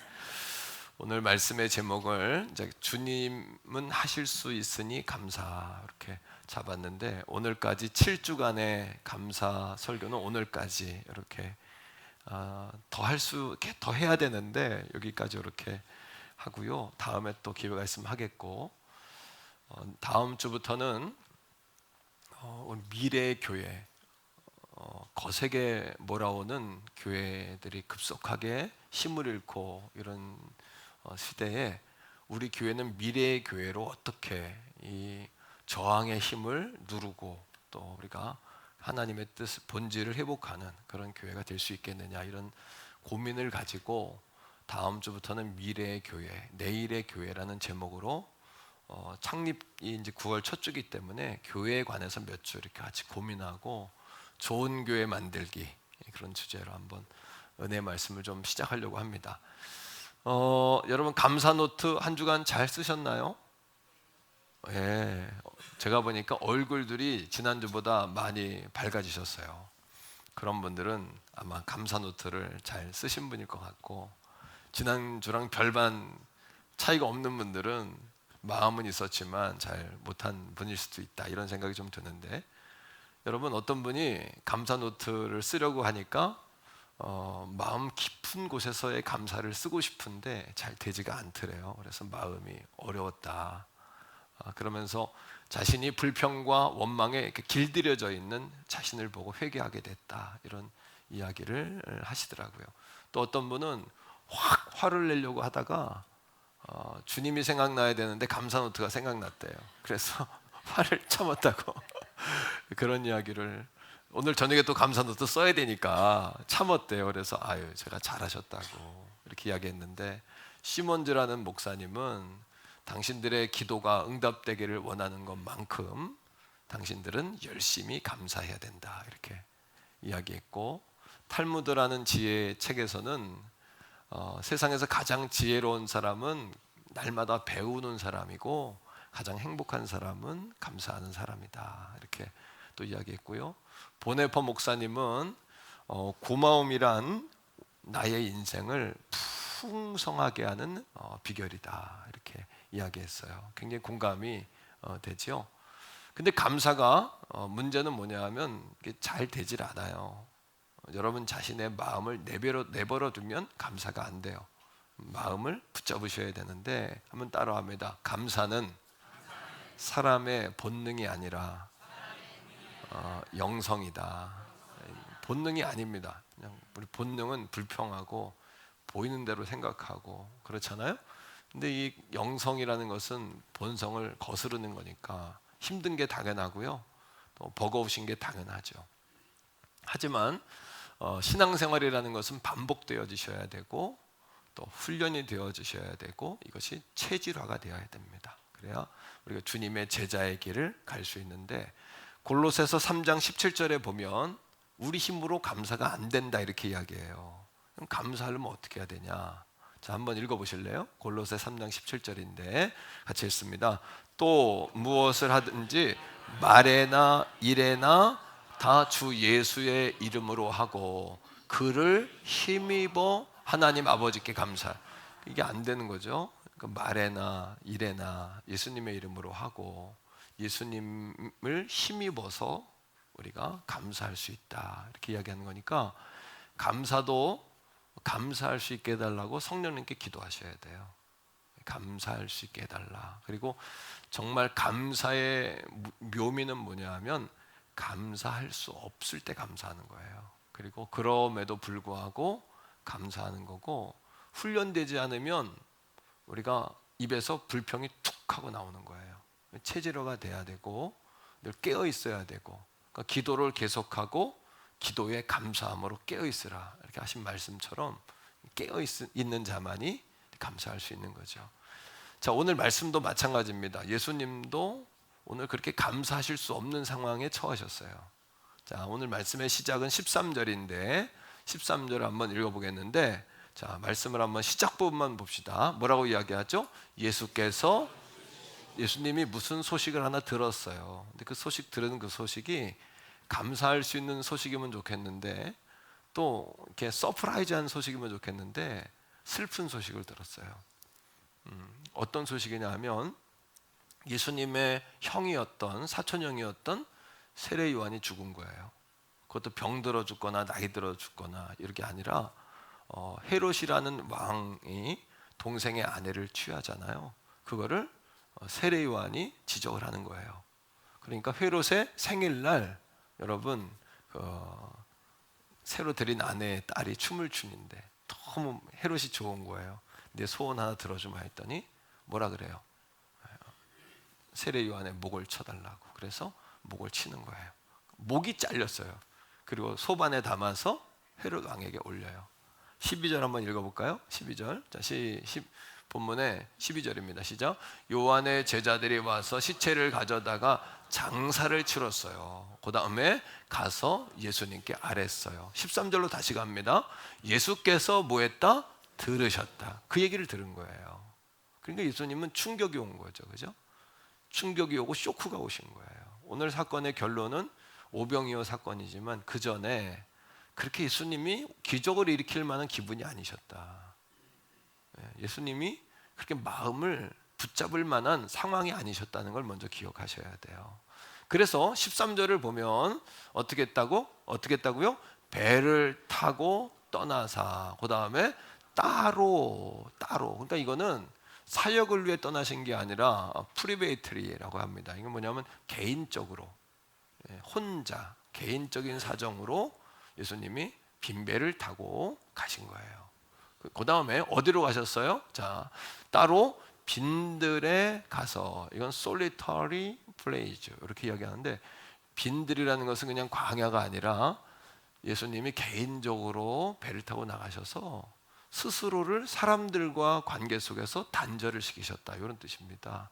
오늘 말씀의 제목을 이제 주님은 하실 수 있으니 감사 이렇게 잡았는데, 오늘까지 7주간의 감사 설교는 오늘까지 이렇게 더 해야 되는데 여기까지 이렇게 하고요. 다음에 또 기회가 있으면 하겠고, 다음 주부터는 미래의 교회, 거세게 몰아오는 교회들이 급속하게 힘을 잃고 이런 시대에 우리 교회는 미래의 교회로 어떻게 이 저항의 힘을 누르고 또 우리가 하나님의 뜻, 본질을 회복하는 그런 교회가 될 수 있겠느냐, 이런 고민을 가지고 다음 주부터는 미래의 교회, 내일의 교회라는 제목으로 창립이 이제 9월 첫 주기 때문에 교회에 관해서 몇 주 이렇게 같이 고민하고 좋은 교회 만들기, 그런 주제로 한번 은혜의 말씀을 좀 시작하려고 합니다. 여러분 감사 노트 한 주간 잘 쓰셨나요? 예, 제가 보니까 얼굴들이 지난주보다 많이 밝아지셨어요. 그런 분들은 아마 감사 노트를 잘 쓰신 분일 것 같고, 지난주랑 별반 차이가 없는 분들은 마음은 있었지만 잘 못한 분일 수도 있다, 이런 생각이 좀 드는데, 여러분 어떤 분이 감사 노트를 쓰려고 하니까 마음 깊은 곳에서의 감사를 쓰고 싶은데 잘 되지가 않더래요. 그래서 마음이 어려웠다. 그러면서 자신이 불평과 원망에 이렇게 길들여져 있는 자신을 보고 회개하게 됐다, 이런 이야기를 하시더라고요. 또 어떤 분은 확 화를 내려고 하다가 주님이 생각나야 되는데 감사 노트가 생각났대요. 그래서 화를 참았다고 그런 이야기를, 오늘 저녁에 또 감사 노트 써야 되니까 참았대요. 그래서 아유, 제가 잘하셨다고 이렇게 이야기했는데, 시몬즈라는 목사님은 당신들의 기도가 응답되기를 원하는 것만큼 당신들은 열심히 감사해야 된다, 이렇게 이야기했고, 탈무드라는 지혜 책에서는 세상에서 가장 지혜로운 사람은 날마다 배우는 사람이고 가장 행복한 사람은 감사하는 사람이다, 이렇게 또 이야기했고요. 보네퍼 목사님은 고마움이란 나의 인생을 풍성하게 하는 비결이다, 이렇게 이야기했어요. 굉장히 공감이 되죠. 근데 감사가 문제는 뭐냐 하면 잘 되질 않아요. 여러분 자신의 마음을 내버려 두면 감사가 안 돼요. 마음을 붙잡으셔야 되는데, 한번 따라합니다. 감사는 사람의 본능이 아니라 영성이다. 본능이 아닙니다. 그냥 우리 본능은 불평하고 보이는 대로 생각하고 그렇잖아요. 근데 이 영성이라는 것은 본성을 거스르는 거니까 힘든 게 당연하고요, 또 버거우신 게 당연하죠. 하지만 신앙생활이라는 것은 반복되어지셔야 되고 또 훈련이 되어지셔야 되고, 이것이 체질화가 되어야 됩니다. 그래야 우리가 주님의 제자의 길을 갈 수 있는데, 골로새서 3장 17절에 보면 우리 힘으로 감사가 안 된다, 이렇게 이야기해요. 그럼 감사하려면 어떻게 해야 되냐? 자, 한번 읽어보실래요? 골로새 3장 17절인데 같이 읽습니다. 또 무엇을 하든지 말에나 일에나 다 주 예수의 이름으로 하고 그를 힘입어 하나님 아버지께 감사. 이게 안 되는 거죠. 그러니까 말에나 일에나 예수님의 이름으로 하고 예수님을 힘입어서 우리가 감사할 수 있다, 이렇게 이야기하는 거니까, 감사도 감사할 수 있게 해달라고 성령님께 기도하셔야 돼요. 감사할 수 있게 해달라. 그리고 정말 감사의 묘미는 뭐냐 하면 감사할 수 없을 때 감사하는 거예요. 그리고 그럼에도 불구하고 감사하는 거고, 훈련되지 않으면 우리가 입에서 불평이 툭 하고 나오는 거예요. 체질화가 돼야 되고 늘 깨어 있어야 되고, 그러니까 기도를 계속하고 기도에 감사함으로 깨어 있으라, 이렇게 하신 말씀처럼 깨어 있는 자만이 감사할 수 있는 거죠. 자, 오늘 말씀도 마찬가지입니다. 예수님도 오늘 그렇게 감사하실 수 없는 상황에 처하셨어요. 자, 오늘 말씀의 시작은 13절인데 13절을 한번 읽어보겠는데, 자, 말씀을 한번 시작 부분만 봅시다. 뭐라고 이야기하죠? 예수님이 무슨 소식을 하나 들었어요. 근데 그 소식 들은 그 소식이 감사할 수 있는 소식이면 좋겠는데, 또 이렇게 서프라이즈한 소식이면 좋겠는데 슬픈 소식을 들었어요. 어떤 소식이냐 하면 예수님의 형이었던, 사촌 형이었던 세례 요한이 죽은 거예요. 그것도 병들어 죽거나 나이 들어 죽거나 이렇게 아니라 헤롯이라는 왕이 동생의 아내를 취하잖아요. 그거를 세례 요한이 지적을 하는 거예요. 그러니까 헤롯의 생일날 여러분 새로 들인 아내의 딸이 춤을 추는데 너무 헤롯이 좋은 거예요. 내 소원 하나 들어주마 했더니 뭐라 그래요? 세례 요한의 목을 쳐달라고. 그래서 목을 치는 거예요. 목이 잘렸어요. 그리고 소반에 담아서 헤롯 왕에게 올려요. 12절 한번 읽어볼까요? 12절. 자, 본문에 12절입니다. 시작. 요한의 제자들이 와서 시체를 가져다가 장사를 치렀어요. 그 다음에 가서 예수님께 아랬어요. 13절로 다시 갑니다. 예수께서 뭐 했다? 들으셨다. 그 얘기를 들은 거예요. 그러니까 예수님은 충격이 온 거죠. 그죠? 충격이 오고 쇼크가 오신 거예요. 오늘 사건의 결론은 오병이어 사건이지만 그 전에 그렇게 예수님이 기적을 일으킬 만한 기분이 아니셨다. 예수님이 그렇게 마음을 붙잡을 만한 상황이 아니셨다는 걸 먼저 기억하셔야 돼요. 그래서 13절을 보면 어떻게 했다고요? 배를 타고 떠나사. 그 다음에 따로. 그러니까 이거는 사역을 위해 떠나신 게 아니라 프리베이트리라고 합니다. 이건 뭐냐면 개인적으로 혼자 개인적인 사정으로 예수님이 빈배를 타고 가신 거예요. 그 다음에 어디로 가셨어요? 자, 따로 빈들에 가서, 이건 solitary place 이렇게 이야기하는데, 빈들이라는 것은 그냥 광야가 아니라 예수님이 개인적으로 배를 타고 나가셔서 스스로를 사람들과 관계 속에서 단절을 시키셨다, 이런 뜻입니다.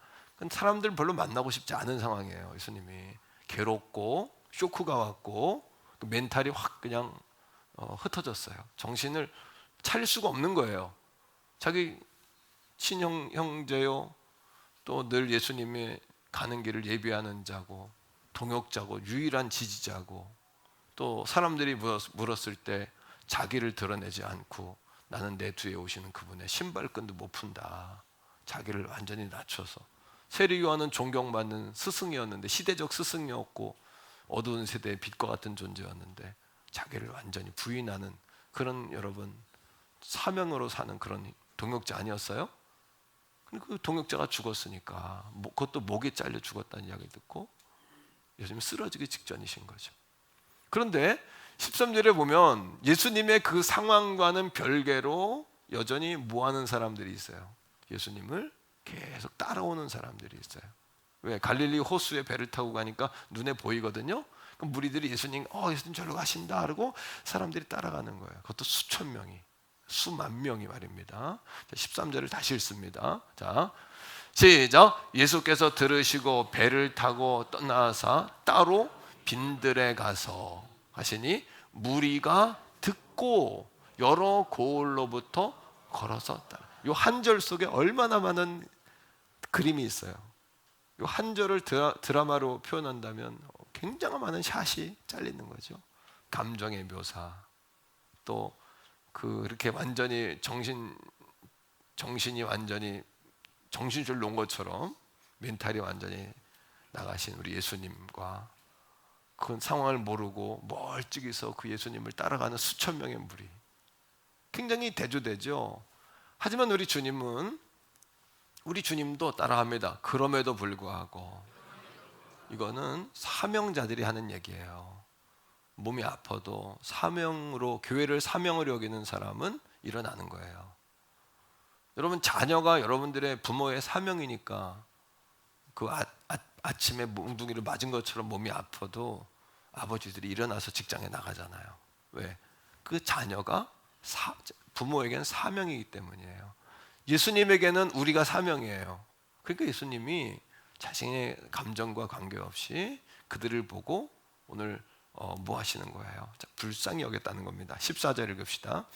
사람들 별로 만나고 싶지 않은 상황이에요. 예수님이 괴롭고 쇼크가 왔고 멘탈이 확 그냥 흩어졌어요. 정신을 차릴 수가 없는 거예요. 자기 친형 형제요, 또 늘 예수님이 가는 길을 예비하는 자고 동역자고 유일한 지지자고, 또 사람들이 물었을 때 자기를 드러내지 않고 나는 내 뒤에 오시는 그분의 신발끈도 못 푼다. 자기를 완전히 낮춰서. 세례 요한은 존경받는 스승이었는데, 시대적 스승이었고 어두운 세대의 빛과 같은 존재였는데 자기를 완전히 부인하는 그런, 여러분, 사명으로 사는 그런 동역자 아니었어요? 그 동역자가 죽었으니까, 그것도 목이 잘려 죽었다는 이야기를 듣고 예수님이 쓰러지기 직전이신 거죠. 그런데 13절에 보면 예수님의 그 상황과는 별개로 여전히 뭐하는 사람들이 있어요? 예수님을 계속 따라오는 사람들이 있어요. 왜? 갈릴리 호수에 배를 타고 가니까 눈에 보이거든요. 그럼 무리들이 예수님 저리로 가신다 그러고 사람들이 따라가는 거예요. 그것도 수천 명이, 수만 명이 말입니다. 13절을 다시 읽습니다. 자, 시작. 예수께서 들으시고 배를 타고 떠나사 따로 빈들에 가서 하시니 무리가 듣고 여러 고을로부터 걸어서 따라. 이 한 절 속에 얼마나 많은 그림이 있어요. 이 한 절을 드라마로 표현한다면 굉장히 많은 샷이 잘리는 거죠. 감정의 묘사, 또 그렇게 완전히 정신이 완전히 정신줄 놓은 것처럼 멘탈이 완전히 나가신 우리 예수님과 그 상황을 모르고 멀찍이서 그 예수님을 따라가는 수천 명의 무리, 굉장히 대조되죠. 하지만 우리 주님도 따라합니다. 그럼에도 불구하고 이거는 사명자들이 하는 얘기예요. 몸이 아파도 사명으로, 교회를 사명으로 여기는 사람은 일어나는 거예요. 여러분, 자녀가 여러분들의 부모의 사명이니까 그 아침에 몽둥이를 맞은 것처럼 몸이 아파도 아버지들이 일어나서 직장에 나가잖아요. 왜? 그 자녀가 부모에게는 사명이기 때문이에요. 예수님에게는 우리가 사명이에요. 그러니까 예수님이 자신의 감정과 관계없이 그들을 보고 오늘 뭐 하시는 거예요? 자, 불쌍히 여겼다는 겁니다. 14절 읽읍시다.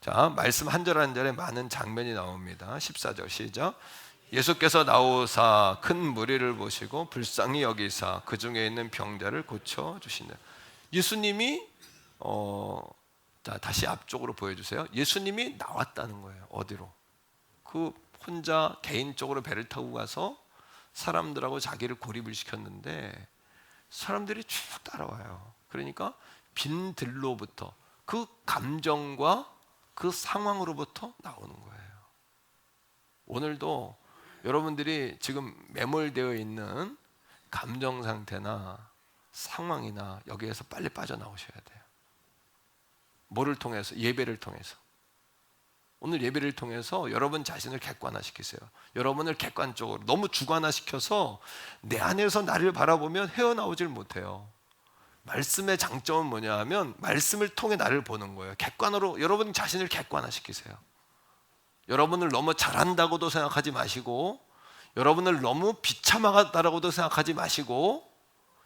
자, 말씀 한 절 한 절에 많은 장면이 나옵니다. 14절 시작. 예수께서 나오사 큰 무리를 보시고 불쌍히 여기사 그 중에 있는 병자를 고쳐 주시네. 예수님이 자, 다시 앞쪽으로 보여주세요. 예수님이 나왔다는 거예요. 어디로? 그 혼자 개인적으로 배를 타고 가서 사람들하고 자기를 고립을 시켰는데 사람들이 쭉 따라와요. 그러니까 빈들로부터, 그 감정과 그 상황으로부터 나오는 거예요. 오늘도 여러분들이 지금 매몰되어 있는 감정 상태나 상황이나 여기에서 빨리 빠져나오셔야 돼요. 뭐를 통해서? 예배를 통해서. 오늘 예배를 통해서 여러분 자신을 객관화시키세요. 여러분을 객관적으로, 너무 주관화시켜서 내 안에서 나를 바라보면 헤어나오질 못해요. 말씀의 장점은 뭐냐 하면 말씀을 통해 나를 보는 거예요. 객관으로 여러분 자신을 객관화시키세요. 여러분을 너무 잘한다고도 생각하지 마시고, 여러분을 너무 비참하다라고도 생각하지 마시고,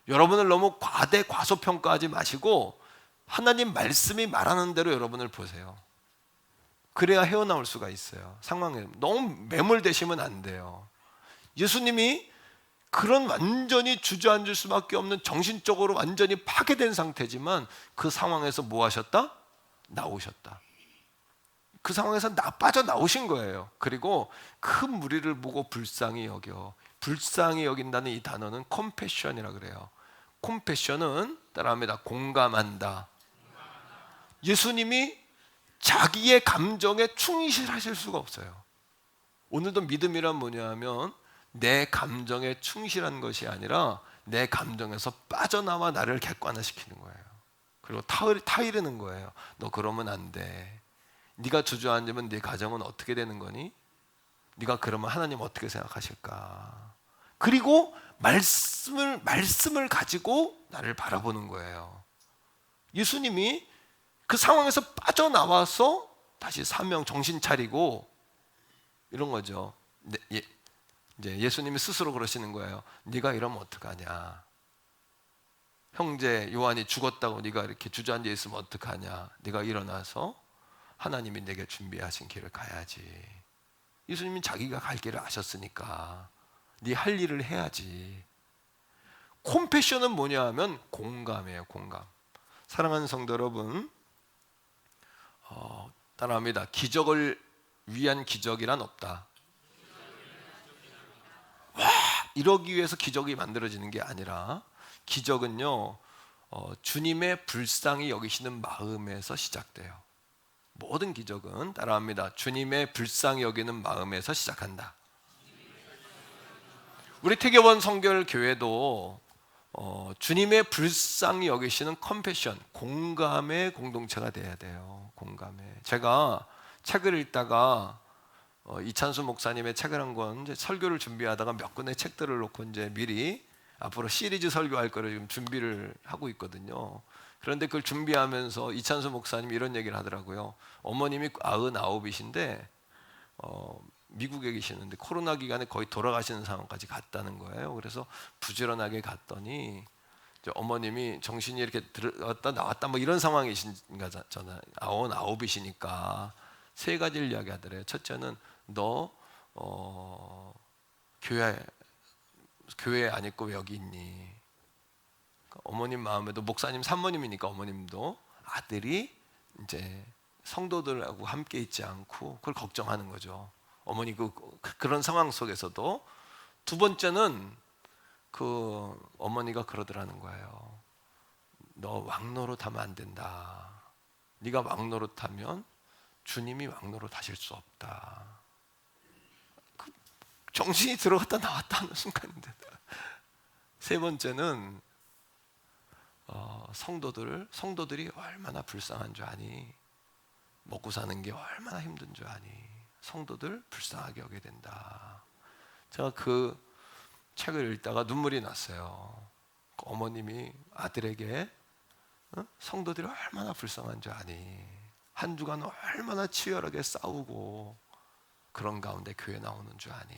여러분을 너무 과소평가하지 마시고, 하나님 말씀이 말하는 대로 여러분을 보세요. 그래야 헤어나올 수가 있어요. 상황에 너무 매몰되시면 안 돼요. 예수님이 그런 완전히 주저앉을 수밖에 없는, 정신적으로 완전히 파괴된 상태지만 그 상황에서 뭐 하셨다? 나오셨다. 그 상황에서 빠져나오신 거예요. 그리고 큰 무리를 보고 불쌍히 여긴다는 이 단어는 컴패션이라 그래요. 컴패션은 따라합니다. 공감한다. 예수님이 자기의 감정에 충실하실 수가 없어요. 오늘도 믿음이란 뭐냐 하면 내 감정에 충실한 것이 아니라 내 감정에서 빠져나와 나를 객관화시키는 거예요. 그리고 타이르는 거예요. 너 그러면 안 돼. 네가 주저앉으면 네 가정은 어떻게 되는 거니? 네가 그러면 하나님 어떻게 생각하실까? 그리고 말씀을 가지고 나를 바라보는 거예요. 예수님이 그 상황에서 빠져나와서 다시 사명 정신 차리고 이런 거죠. 이제 예수님이 스스로 그러시는 거예요. 네가 이러면 어떡하냐? 형제 요한이 죽었다고 네가 이렇게 주저앉아 있으면 어떡하냐? 네가 일어나서 하나님이 내게 준비하신 길을 가야지. 예수님은 자기가 갈 길을 아셨으니까 네 할 일을 해야지. 콤패션은 뭐냐 하면 공감이에요. 공감. 사랑하는 성도 여러분, 따라합니다. 기적을 위한 기적이란 없다. 와, 이러기 위해서 기적이 만들어지는 게 아니라 기적은요, 주님의 불쌍히 여기시는 마음에서 시작돼요. 모든 기적은 따라합니다. 주님의 불쌍히 여기는 마음에서 시작한다. 우리 태계원 성결교회도 주님의 불쌍히 여기시는 컴패션, 공감의 공동체가 돼야 돼요. 공감에. 제가 책을 읽다가 이찬수 목사님의 책을 한 권 설교를 준비하다가 몇 권의 책들을 놓고 이제 미리 앞으로 시리즈 설교할 거를 지금 준비를 하고 있거든요. 그런데 그걸 준비하면서 이찬수 목사님이 이런 얘기를 하더라고요. 어머님이 99이신데 미국에 계시는데 코로나 기간에 거의 돌아가시는 상황까지 갔다는 거예요. 그래서 부지런하게 갔더니 어머님이 정신이 이렇게 들어갔다 나왔다 뭐 이런 상황이신가 잖아요. 99이시니까 세 가지를 이야기하더래요. 첫째는 너 교회 안 있고 왜 여기 있니? 어머님 마음에도 목사님 산모님이니까 어머님도 아들이 이제 성도들하고 함께 있지 않고 그걸 걱정하는 거죠. 어머니 그런 상황 속에서도. 두 번째는 그 어머니가 그러더라는 거예요. 너 왕노릇하면 안 된다. 네가 왕노릇하면 주님이 왕노릇 하실 수 없다. 그 정신이 들어갔다 나왔다 하는 순간인데. 세 번째는 성도들이 얼마나 불쌍한 줄 아니? 먹고 사는 게 얼마나 힘든 줄 아니? 성도들 불쌍하게 여겨야 된다. 제가 그 책을 읽다가 눈물이 났어요. 그 어머님이 아들에게 성도들이 얼마나 불쌍한 줄 아니? 한 주간 얼마나 치열하게 싸우고 그런 가운데 교회 나오는 줄 아니?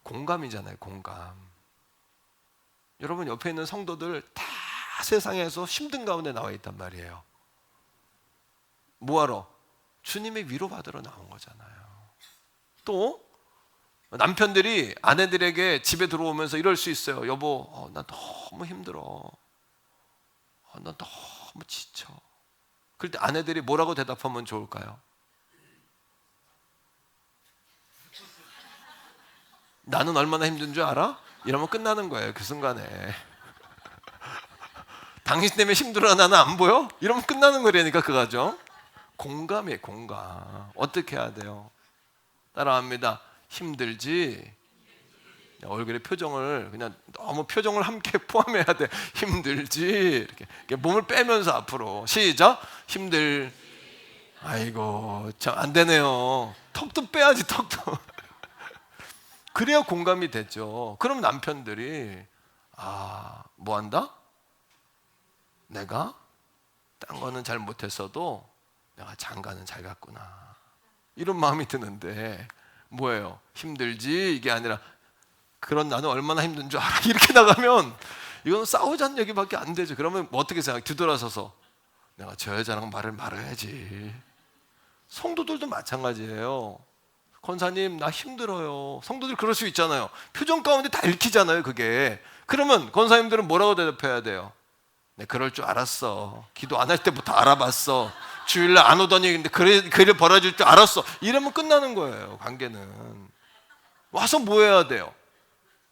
공감이잖아요. 공감. 여러분 옆에 있는 성도들 다 세상에서 힘든 가운데 나와 있단 말이에요. 뭐하러? 주님의 위로받으러 나온 거잖아요. 또 남편들이 아내들에게 집에 들어오면서 이럴 수 있어요. 여보, 나 너무 힘들어. 나 너무 지쳐. 그럴 때 아내들이 뭐라고 대답하면 좋을까요? 나는 얼마나 힘든 줄 알아? 이러면 끝나는 거예요. 그 순간에. 당신 때문에 힘들어 나는 안 보여? 이러면 끝나는 거라니까 그 가정. 공감이에요. 공감. 어떻게 해야 돼요? 따라합니다. 힘들지? 얼굴의 표정을 그냥 너무 표정을 함께 포함해야 돼. 힘들지? 이렇게 몸을 빼면서 앞으로 시작. 아이고 참 안 되네요. 턱도 빼야지. 턱도. 그래야 공감이 되죠. 그럼 남편들이 뭐 한다? 내가 딴 거는 잘 못했어도 내가 장가는 잘 갔구나, 이런 마음이 드는데 뭐예요? 힘들지? 이게 아니라 그런 나는 얼마나 힘든 줄 알아. 이렇게 나가면 이건 싸우자는 얘기밖에 안 되죠. 그러면 뭐 어떻게 생각해? 뒤돌아서서 내가 저 여자랑 말을 말아야지. 성도들도 마찬가지예요. 권사님 나 힘들어요. 성도들 그럴 수 있잖아요. 표정 가운데 다 읽히잖아요 그게. 그러면 권사님들은 뭐라고 대답해야 돼요? 네, 그럴 줄 알았어. 기도 안 할 때부터 알아봤어. 주일날 안 오더니 근데 그를 벌어질 줄 알았어. 이러면 끝나는 거예요. 관계는. 와서 뭐 해야 돼요?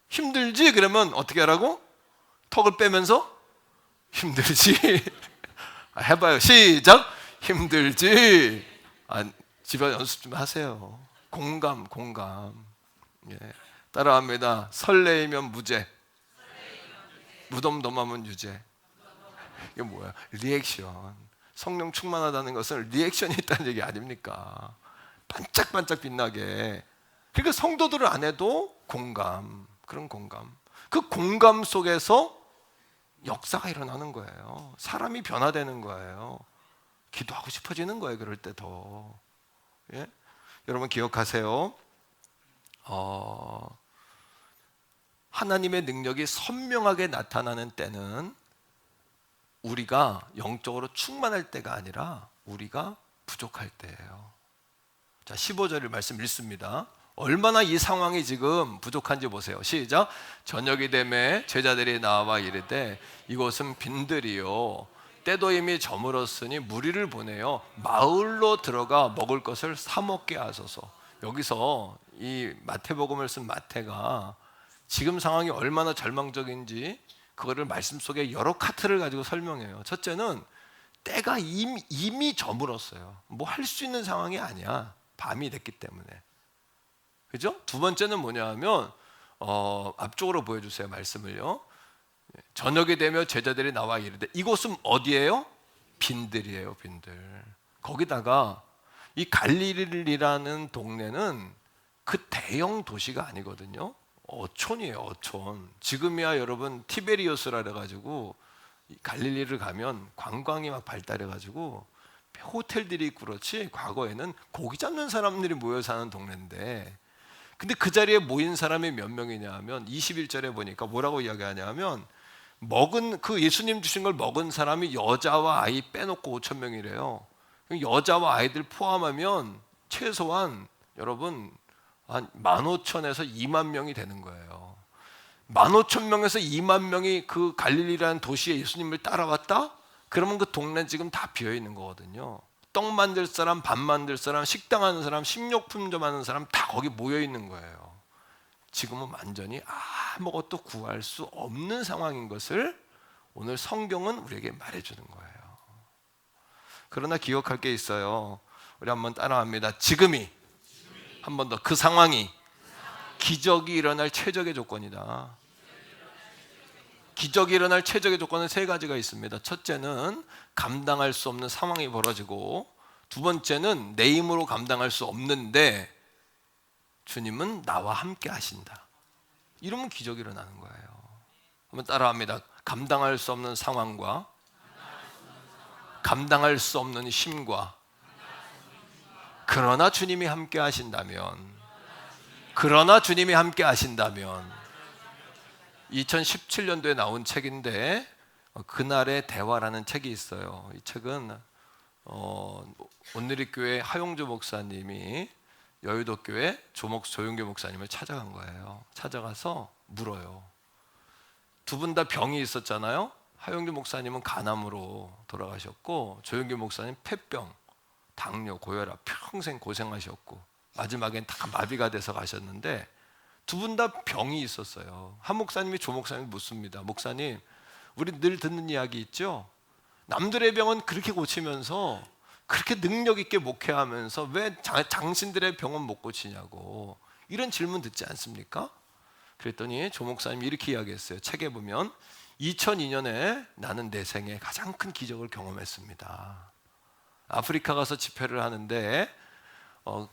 힘들지? 그러면 어떻게 하라고? 턱을 빼면서 힘들지? 해봐요. 시작. 힘들지? 집에 연습 좀 하세요. 공감. 예. 따라합니다. 설레이면 무죄, 무덤덤하면 유죄. 이게 뭐야? 리액션. 성령 충만하다는 것은 리액션이 있다는 얘기 아닙니까? 반짝반짝 빛나게. 그러니까 성도들을 안 해도 공감, 그런 공감. 그 공감 속에서 역사가 일어나는 거예요. 사람이 변화되는 거예요. 기도하고 싶어지는 거예요. 그럴 때 더. 예? 여러분 기억하세요. 하나님의 능력이 선명하게 나타나는 때는 우리가 영적으로 충만할 때가 아니라 우리가 부족할 때예요. 자, 15절의 말씀 읽습니다. 얼마나 이 상황이 지금 부족한지 보세요. 시작. 저녁이 되매 제자들이 나와 이르되 이곳은 빈들이요 때도 이미 저물었으니 무리를 보내어 마을로 들어가 먹을 것을 사 먹게 하소서. 여기서 이 마태복음을 쓴 마태가 지금 상황이 얼마나 절망적인지 그거를 말씀 속에 여러 카트를 가지고 설명해요. 첫째는 때가 이미 저물었어요. 뭐 할 수 있는 상황이 아니야. 밤이 됐기 때문에. 그죠? 두 번째는 뭐냐 하면 앞쪽으로 보여주세요. 말씀을요. 저녁이 되며 제자들이 나와 이르되 이곳은 어디예요? 빈들이에요. 빈들. 거기다가 이 갈릴리라는 동네는 그 대형 도시가 아니거든요. 어촌이에요. 어촌. 지금이야 여러분 티베리우스라 그래가지고 갈릴리를 가면 관광이 막 발달해가지고 호텔들이 있고 그렇지 과거에는 고기 잡는 사람들이 모여 사는 동네인데, 근데 그 자리에 모인 사람이 몇 명이냐 하면 21절에 보니까 뭐라고 이야기하냐 하면 먹은 그 예수님 주신 걸 먹은 사람이 여자와 아이 빼놓고 5천 명이래요. 여자와 아이들 포함하면 최소한 여러분 한 15,000에서 2만 명이 되는 거예요. 15,000명에서 2만 명이 그 갈릴리라는 도시에 예수님을 따라왔다? 그러면 그 동네 지금 다 비어 있는 거거든요. 떡 만들 사람, 밥 만들 사람, 식당 하는 사람, 식료품점 하는 사람 다 거기 모여 있는 거예요. 지금은 완전히 아무것도 구할 수 없는 상황인 것을 오늘 성경은 우리에게 말해주는 거예요. 그러나 기억할 게 있어요. 우리 한번 따라합니다. 지금이 한 번 더 그 상황이 기적이 일어날 최적의 조건이다. 기적이 일어날 최적의 조건은 세 가지가 있습니다. 첫째는 감당할 수 없는 상황이 벌어지고, 두 번째는 내 힘으로 감당할 수 없는데 주님은 나와 함께 하신다. 이러면 기적이 일어나는 거예요. 한번 따라합니다. 감당할 수 없는 상황과 감당할 수 없는 힘과 그러나 주님이 함께 하신다면 2017년도에 나온 책인데 그날의 대화라는 책이 있어요. 이 책은 온누리교회 하용주 목사님이 여의도교회 조용교 목사님을 찾아간 거예요. 찾아가서 물어요. 두 분 다 병이 있었잖아요. 하용주 목사님은 간암으로 돌아가셨고 조용교 목사님 폐병, 당뇨, 고혈압 평생 고생하셨고 마지막엔 다 마비가 돼서 가셨는데 두 분 다 병이 있었어요. 한 목사님이 조 목사님 묻습니다. 목사님, 우리 늘 듣는 이야기 있죠? 남들의 병은 그렇게 고치면서 그렇게 능력 있게 목회하면서 왜 당신들의 병은 못 고치냐고 이런 질문 듣지 않습니까? 그랬더니 조 목사님이 이렇게 이야기했어요. 책에 보면 2002년에 나는 내 생에 가장 큰 기적을 경험했습니다. 아프리카 가서 집회를 하는데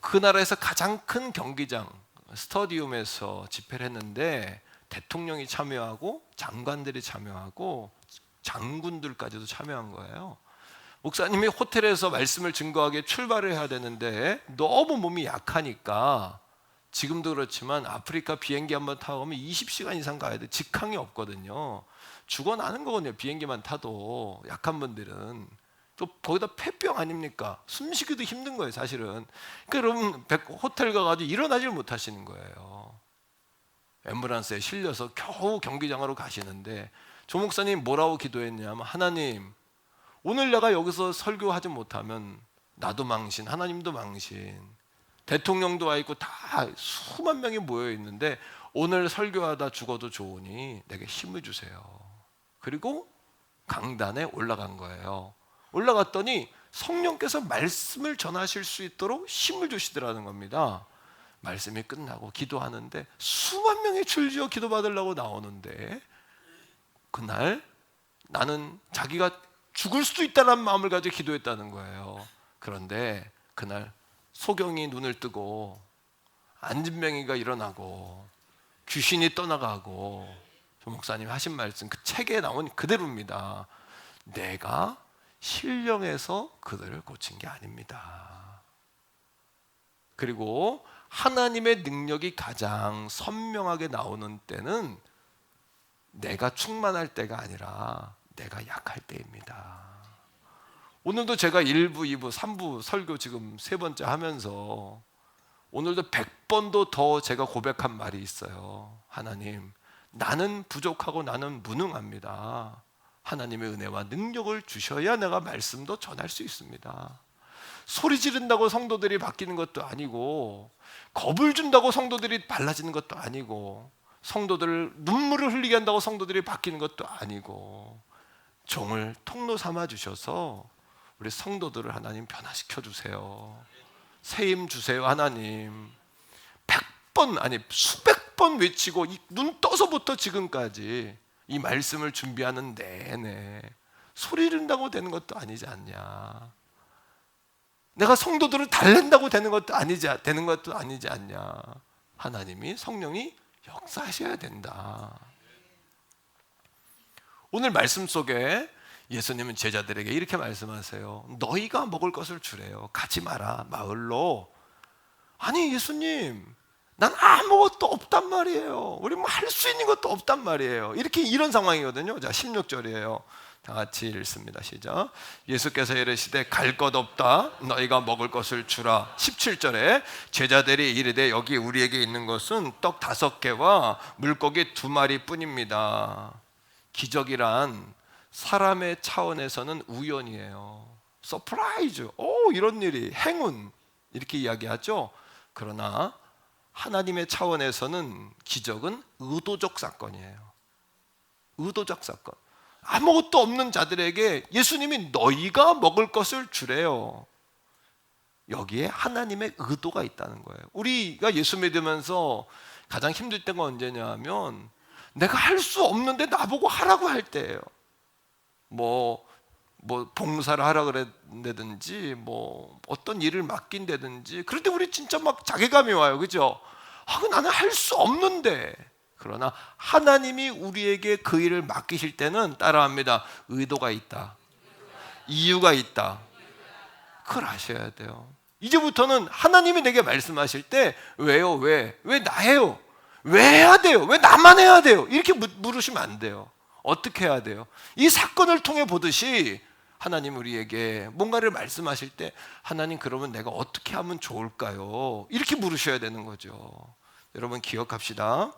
그 나라에서 가장 큰 경기장 스타디움에서 집회를 했는데 대통령이 참여하고 장관들이 참여하고 장군들까지도 참여한 거예요. 목사님이 호텔에서 말씀을 증거하게 출발을 해야 되는데 너무 몸이 약하니까 지금도 그렇지만 아프리카 비행기 한번 타고 가면 20시간 이상 가야 돼. 직항이 없거든요. 죽어나는 거거든요. 비행기만 타도 약한 분들은. 또 거기다 폐병 아닙니까? 숨쉬기도 힘든 거예요 사실은. 그러니까 여러분 호텔 가가지고 일어나질 못하시는 거예요. 앰뷸런스에 실려서 겨우 경기장으로 가시는데 조 목사님 뭐라고 기도했냐면 하나님 오늘 내가 여기서 설교하지 못하면 나도 망신 하나님도 망신 대통령도 와 있고 다 수만 명이 모여 있는데 오늘 설교하다 죽어도 좋으니 내게 힘을 주세요. 그리고 강단에 올라간 거예요. 올라갔더니 성령께서 말씀을 전하실 수 있도록 힘을 주시더라는 겁니다. 말씀이 끝나고 기도하는데 수만 명이 줄지어 기도받으려고 나오는데 그날 나는 자기가 죽을 수도 있다는 마음을 가지고 기도했다는 거예요. 그런데 그날 소경이 눈을 뜨고 안진뱅이가 일어나고 귀신이 떠나가고 조 목사님 하신 말씀 그 책에 나온 그대로입니다. 내가 신령해서 그들을 고친 게 아닙니다. 그리고 하나님의 능력이 가장 선명하게 나오는 때는 내가 충만할 때가 아니라 내가 약할 때입니다. 오늘도 제가 1부, 2부, 3부 설교 지금 3번째 하면서 오늘도 100번도 더 제가 고백한 말이 있어요. 하나님, 나는 부족하고 나는 무능합니다. 하나님의 은혜와 능력을 주셔야 내가 말씀도 전할 수 있습니다. 소리 지른다고 성도들이 바뀌는 것도 아니고 겁을 준다고 성도들이 달라지는 것도 아니고 성도들 눈물을 흘리게 한다고 성도들이 바뀌는 것도 아니고 종을 통로 삼아 주셔서 우리 성도들을 하나님 변화시켜 주세요. 세임 주세요 하나님. 100번 아니 수백 번 외치고 눈 떠서부터 지금까지 이 말씀을 준비하는 내내 소리 지른다고 되는 것도 아니지 않냐. 내가 성도들을 달랜다고 되는 것도 아니지 않냐. 하나님이 성령이 역사하셔야 된다. 오늘 말씀 속에 예수님은 제자들에게 이렇게 말씀하세요. 너희가 먹을 것을 주래요. 가지 마라 마을로. 아니 예수님 난 아무것도 없단 말이에요. 우리 뭐 할 수 있는 것도 없단 말이에요. 이런 상황이거든요. 자 16절이에요. 다 같이 읽습니다. 시작. 예수께서 이르시되 갈 것 없다. 너희가 먹을 것을 주라. 17절에 제자들이 이르되 여기 우리에게 있는 것은 떡 5개와 물고기 2마리 뿐입니다. 기적이란 사람의 차원에서는 우연이에요. 서프라이즈. 오 이런 일이 행운 이렇게 이야기하죠. 그러나 하나님의 차원에서는 기적은 의도적 사건이에요. 의도적 사건. 아무것도 없는 자들에게 예수님이 너희가 먹을 것을 주래요. 여기에 하나님의 의도가 있다는 거예요. 우리가 예수 믿으면서 가장 힘들 때가 언제냐 하면 내가 할 수 없는데 나보고 하라고 할 때예요. 뭐 봉사를 하라 그랬다든지 뭐 어떤 일을 맡긴다든지 그럴 때 우리 진짜 막 자괴감이 와요. 그죠? 나는 할 수 없는데. 그러나 하나님이 우리에게 그 일을 맡기실 때는 따라합니다. 의도가 있다. 이유가 있다. 그걸 아셔야 돼요. 이제부터는 하나님이 내게 말씀하실 때 왜요? 왜 나예요? 왜 해야 돼요? 왜 나만 해야 돼요? 이렇게 물으시면 안 돼요. 어떻게 해야 돼요? 이 사건을 통해 보듯이 하나님 우리에게 뭔가를 말씀하실 때 하나님 그러면 내가 어떻게 하면 좋을까요? 이렇게 물으셔야 되는 거죠. 여러분 기억합시다.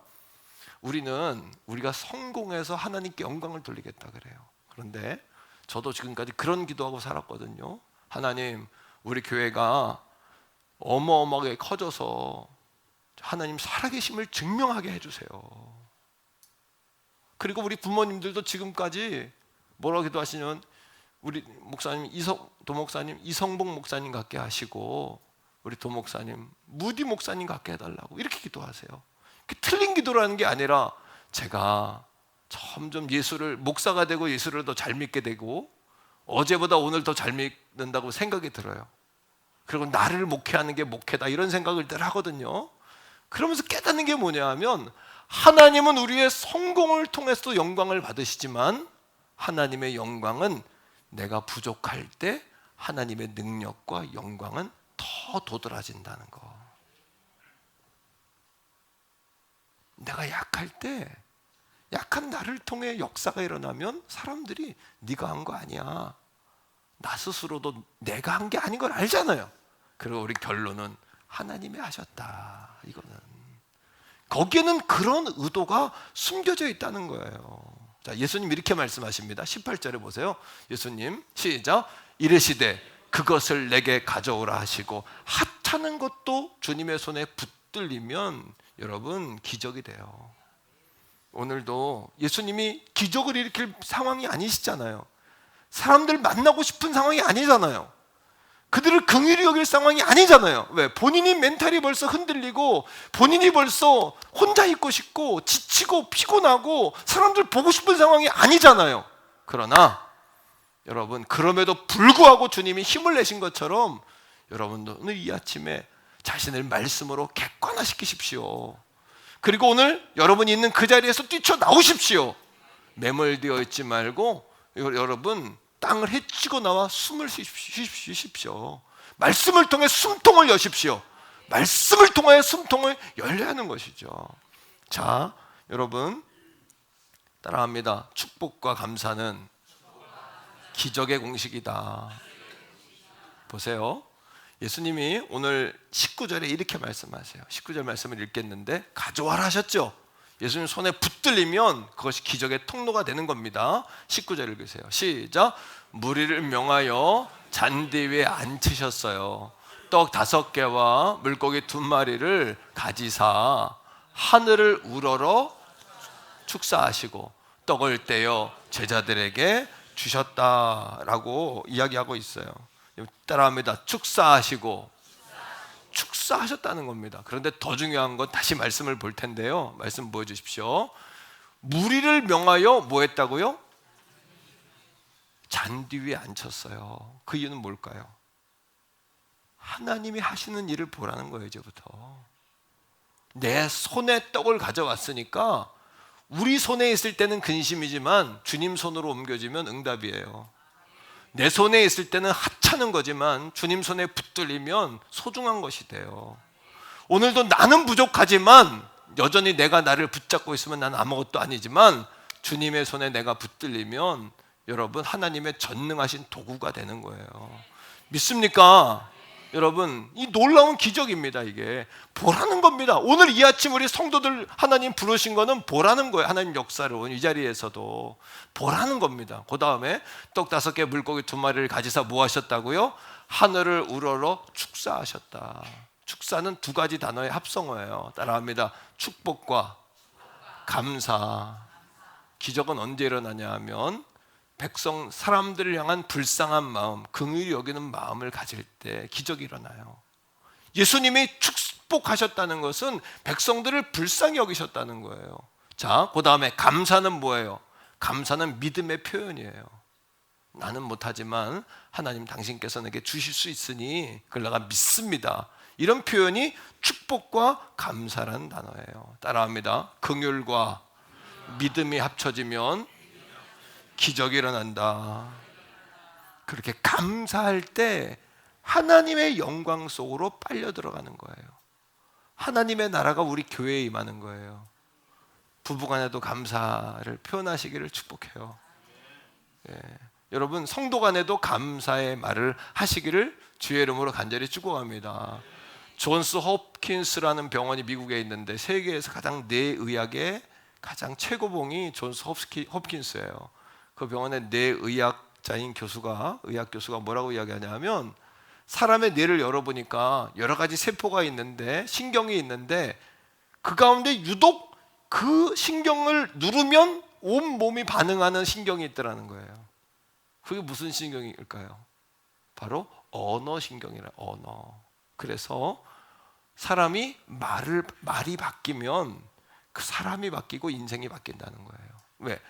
우리가 성공해서 하나님께 영광을 돌리겠다 그래요. 그런데 저도 지금까지 그런 기도하고 살았거든요. 하나님 우리 교회가 어마어마하게 커져서 하나님 살아계심을 증명하게 해주세요. 그리고 우리 부모님들도 지금까지 뭐라고 기도하시냐면 우리 목사님 도목사님 이성복 목사님 같게 하시고 우리 도목사님 무디 목사님 같게 해달라고 이렇게 기도하세요. 틀린 기도라는 게 아니라 제가 점점 예수를 목사가 되고 예수를 더 잘 믿게 되고 어제보다 오늘 더 잘 믿는다고 생각이 들어요. 그리고 나를 목회하는 게 목회다 이런 생각을 늘 하거든요. 그러면서 깨닫는 게 뭐냐 하면 하나님은 우리의 성공을 통해서 영광을 받으시지만 하나님의 영광은 내가 부족할 때 하나님의 능력과 영광은 더 도드라진다는 거. 내가 약할 때 약한 나를 통해 역사가 일어나면 사람들이 네가 한 거 아니야. 나 스스로도 내가 한 게 아닌 걸 알잖아요. 그리고 우리 결론은 하나님이 하셨다. 이거는 거기에는 그런 의도가 숨겨져 있다는 거예요. 자, 예수님 이렇게 말씀하십니다. 18절에 보세요. 예수님 시작. 이르시되 그것을 내게 가져오라 하시고 하찮은 것도 주님의 손에 붙들리면 여러분 기적이 돼요. 오늘도 예수님이 기적을 일으킬 상황이 아니시잖아요. 사람들 만나고 싶은 상황이 아니잖아요. 그들을 긍휼히 여길 상황이 아니잖아요. 왜? 본인이 멘탈이 벌써 흔들리고 본인이 벌써 혼자 있고 싶고 지치고 피곤하고 사람들 보고 싶은 상황이 아니잖아요. 그러나 여러분 그럼에도 불구하고 주님이 힘을 내신 것처럼 여러분도 오늘 이 아침에 자신을 말씀으로 객관화시키십시오. 그리고 오늘 여러분이 있는 그 자리에서 뛰쳐나오십시오. 매몰되어 있지 말고 여러분 땅을 헤치고 나와 숨을 쉬십시오. 말씀을 통해 숨통을 여십시오. 말씀을 통해 숨통을 열려야 하는 것이죠. 자, 여러분 따라합니다. 축복과 감사는 기적의 공식이다. 보세요. 예수님이 오늘 19절에 이렇게 말씀하세요. 19절 말씀을 읽겠는데 가져와라 하셨죠. 예수님 손에 붙들리면 그것이 기적의 통로가 되는 겁니다. 19절 읽으세요. 시작. 무리를 명하여 잔디 위에 앉히셨어요. 떡 5개와 물고기 2마리를 가지사 하늘을 우러러 축사하시고 떡을 떼어 제자들에게 주셨다라고 이야기하고 있어요. 따라합니다. 축사하시고 축사하셨다는 겁니다. 그런데 더 중요한 건 다시 말씀을 볼 텐데요. 말씀 보여주십시오. 무리를 명하여 뭐 했다고요? 잔디 위에 앉혔어요. 그 이유는 뭘까요? 하나님이 하시는 일을 보라는 거예요. 이제부터 내 손에 떡을 가져왔으니까 우리 손에 있을 때는 근심이지만 주님 손으로 옮겨지면 응답이에요. 내 손에 있을 때는 하찮은 거지만 주님 손에 붙들리면 소중한 것이 돼요. 오늘도 나는 부족하지만 여전히 내가 나를 붙잡고 있으면 나는 아무것도 아니지만 주님의 손에 내가 붙들리면 여러분 하나님의 전능하신 도구가 되는 거예요. 믿습니까? 여러분 이 놀라운 기적입니다. 이게 보라는 겁니다. 오늘 이 아침 우리 성도들 하나님 부르신 거는 보라는 거예요. 하나님 역사를 오늘 이 자리에서도 보라는 겁니다. 그 다음에 떡 5개 물고기 2마리를 가지사 뭐 하셨다고요? 하늘을 우러러 축사하셨다. 축사는 2가지 단어의 합성어예요. 따라합니다. 축복과 감사. 기적은 언제 일어나냐 하면 백성 사람들을 향한 불쌍한 마음, 긍휼히 여기는 마음을 가질 때 기적이 일어나요. 예수님이 축복하셨다는 것은 백성들을 불쌍히 여기셨다는 거예요. 자, 그 다음에 감사는 뭐예요? 감사는 믿음의 표현이에요. 나는 못하지만 하나님 당신께서 내게 주실 수 있으니 그걸 내가 믿습니다. 이런 표현이 축복과 감사라는 단어예요. 따라합니다. 긍휼과 믿음이 합쳐지면 기적이 일어난다. 그렇게 감사할 때 하나님의 영광 속으로 빨려 들어가는 거예요. 하나님의 나라가 우리 교회에 임하는 거예요. 부부간에도 감사를 표현하시기를 축복해요. 예. 여러분 성도간에도 감사의 말을 하시기를 주의 이름으로 간절히 축복합니다. 존스 홉킨스라는 병원이 미국에 있는데 세계에서 가장 뇌의학의 가장 최고봉이 존스 홉킨스예요. 그 병원의 뇌의학자인 의학 교수가 뭐라고 이야기하냐면 사람의 뇌를 열어보니까 여러 가지 세포가 있는데 신경이 있는데 그 가운데 유독 그 신경을 누르면 온 몸이 반응하는 신경이 있더라는 거예요. 그게 무슨 신경일까요? 바로 언어신경이라. 언어. 그래서 사람이 말이 바뀌면 그 사람이 바뀌고 인생이 바뀐다는 거예요. 왜?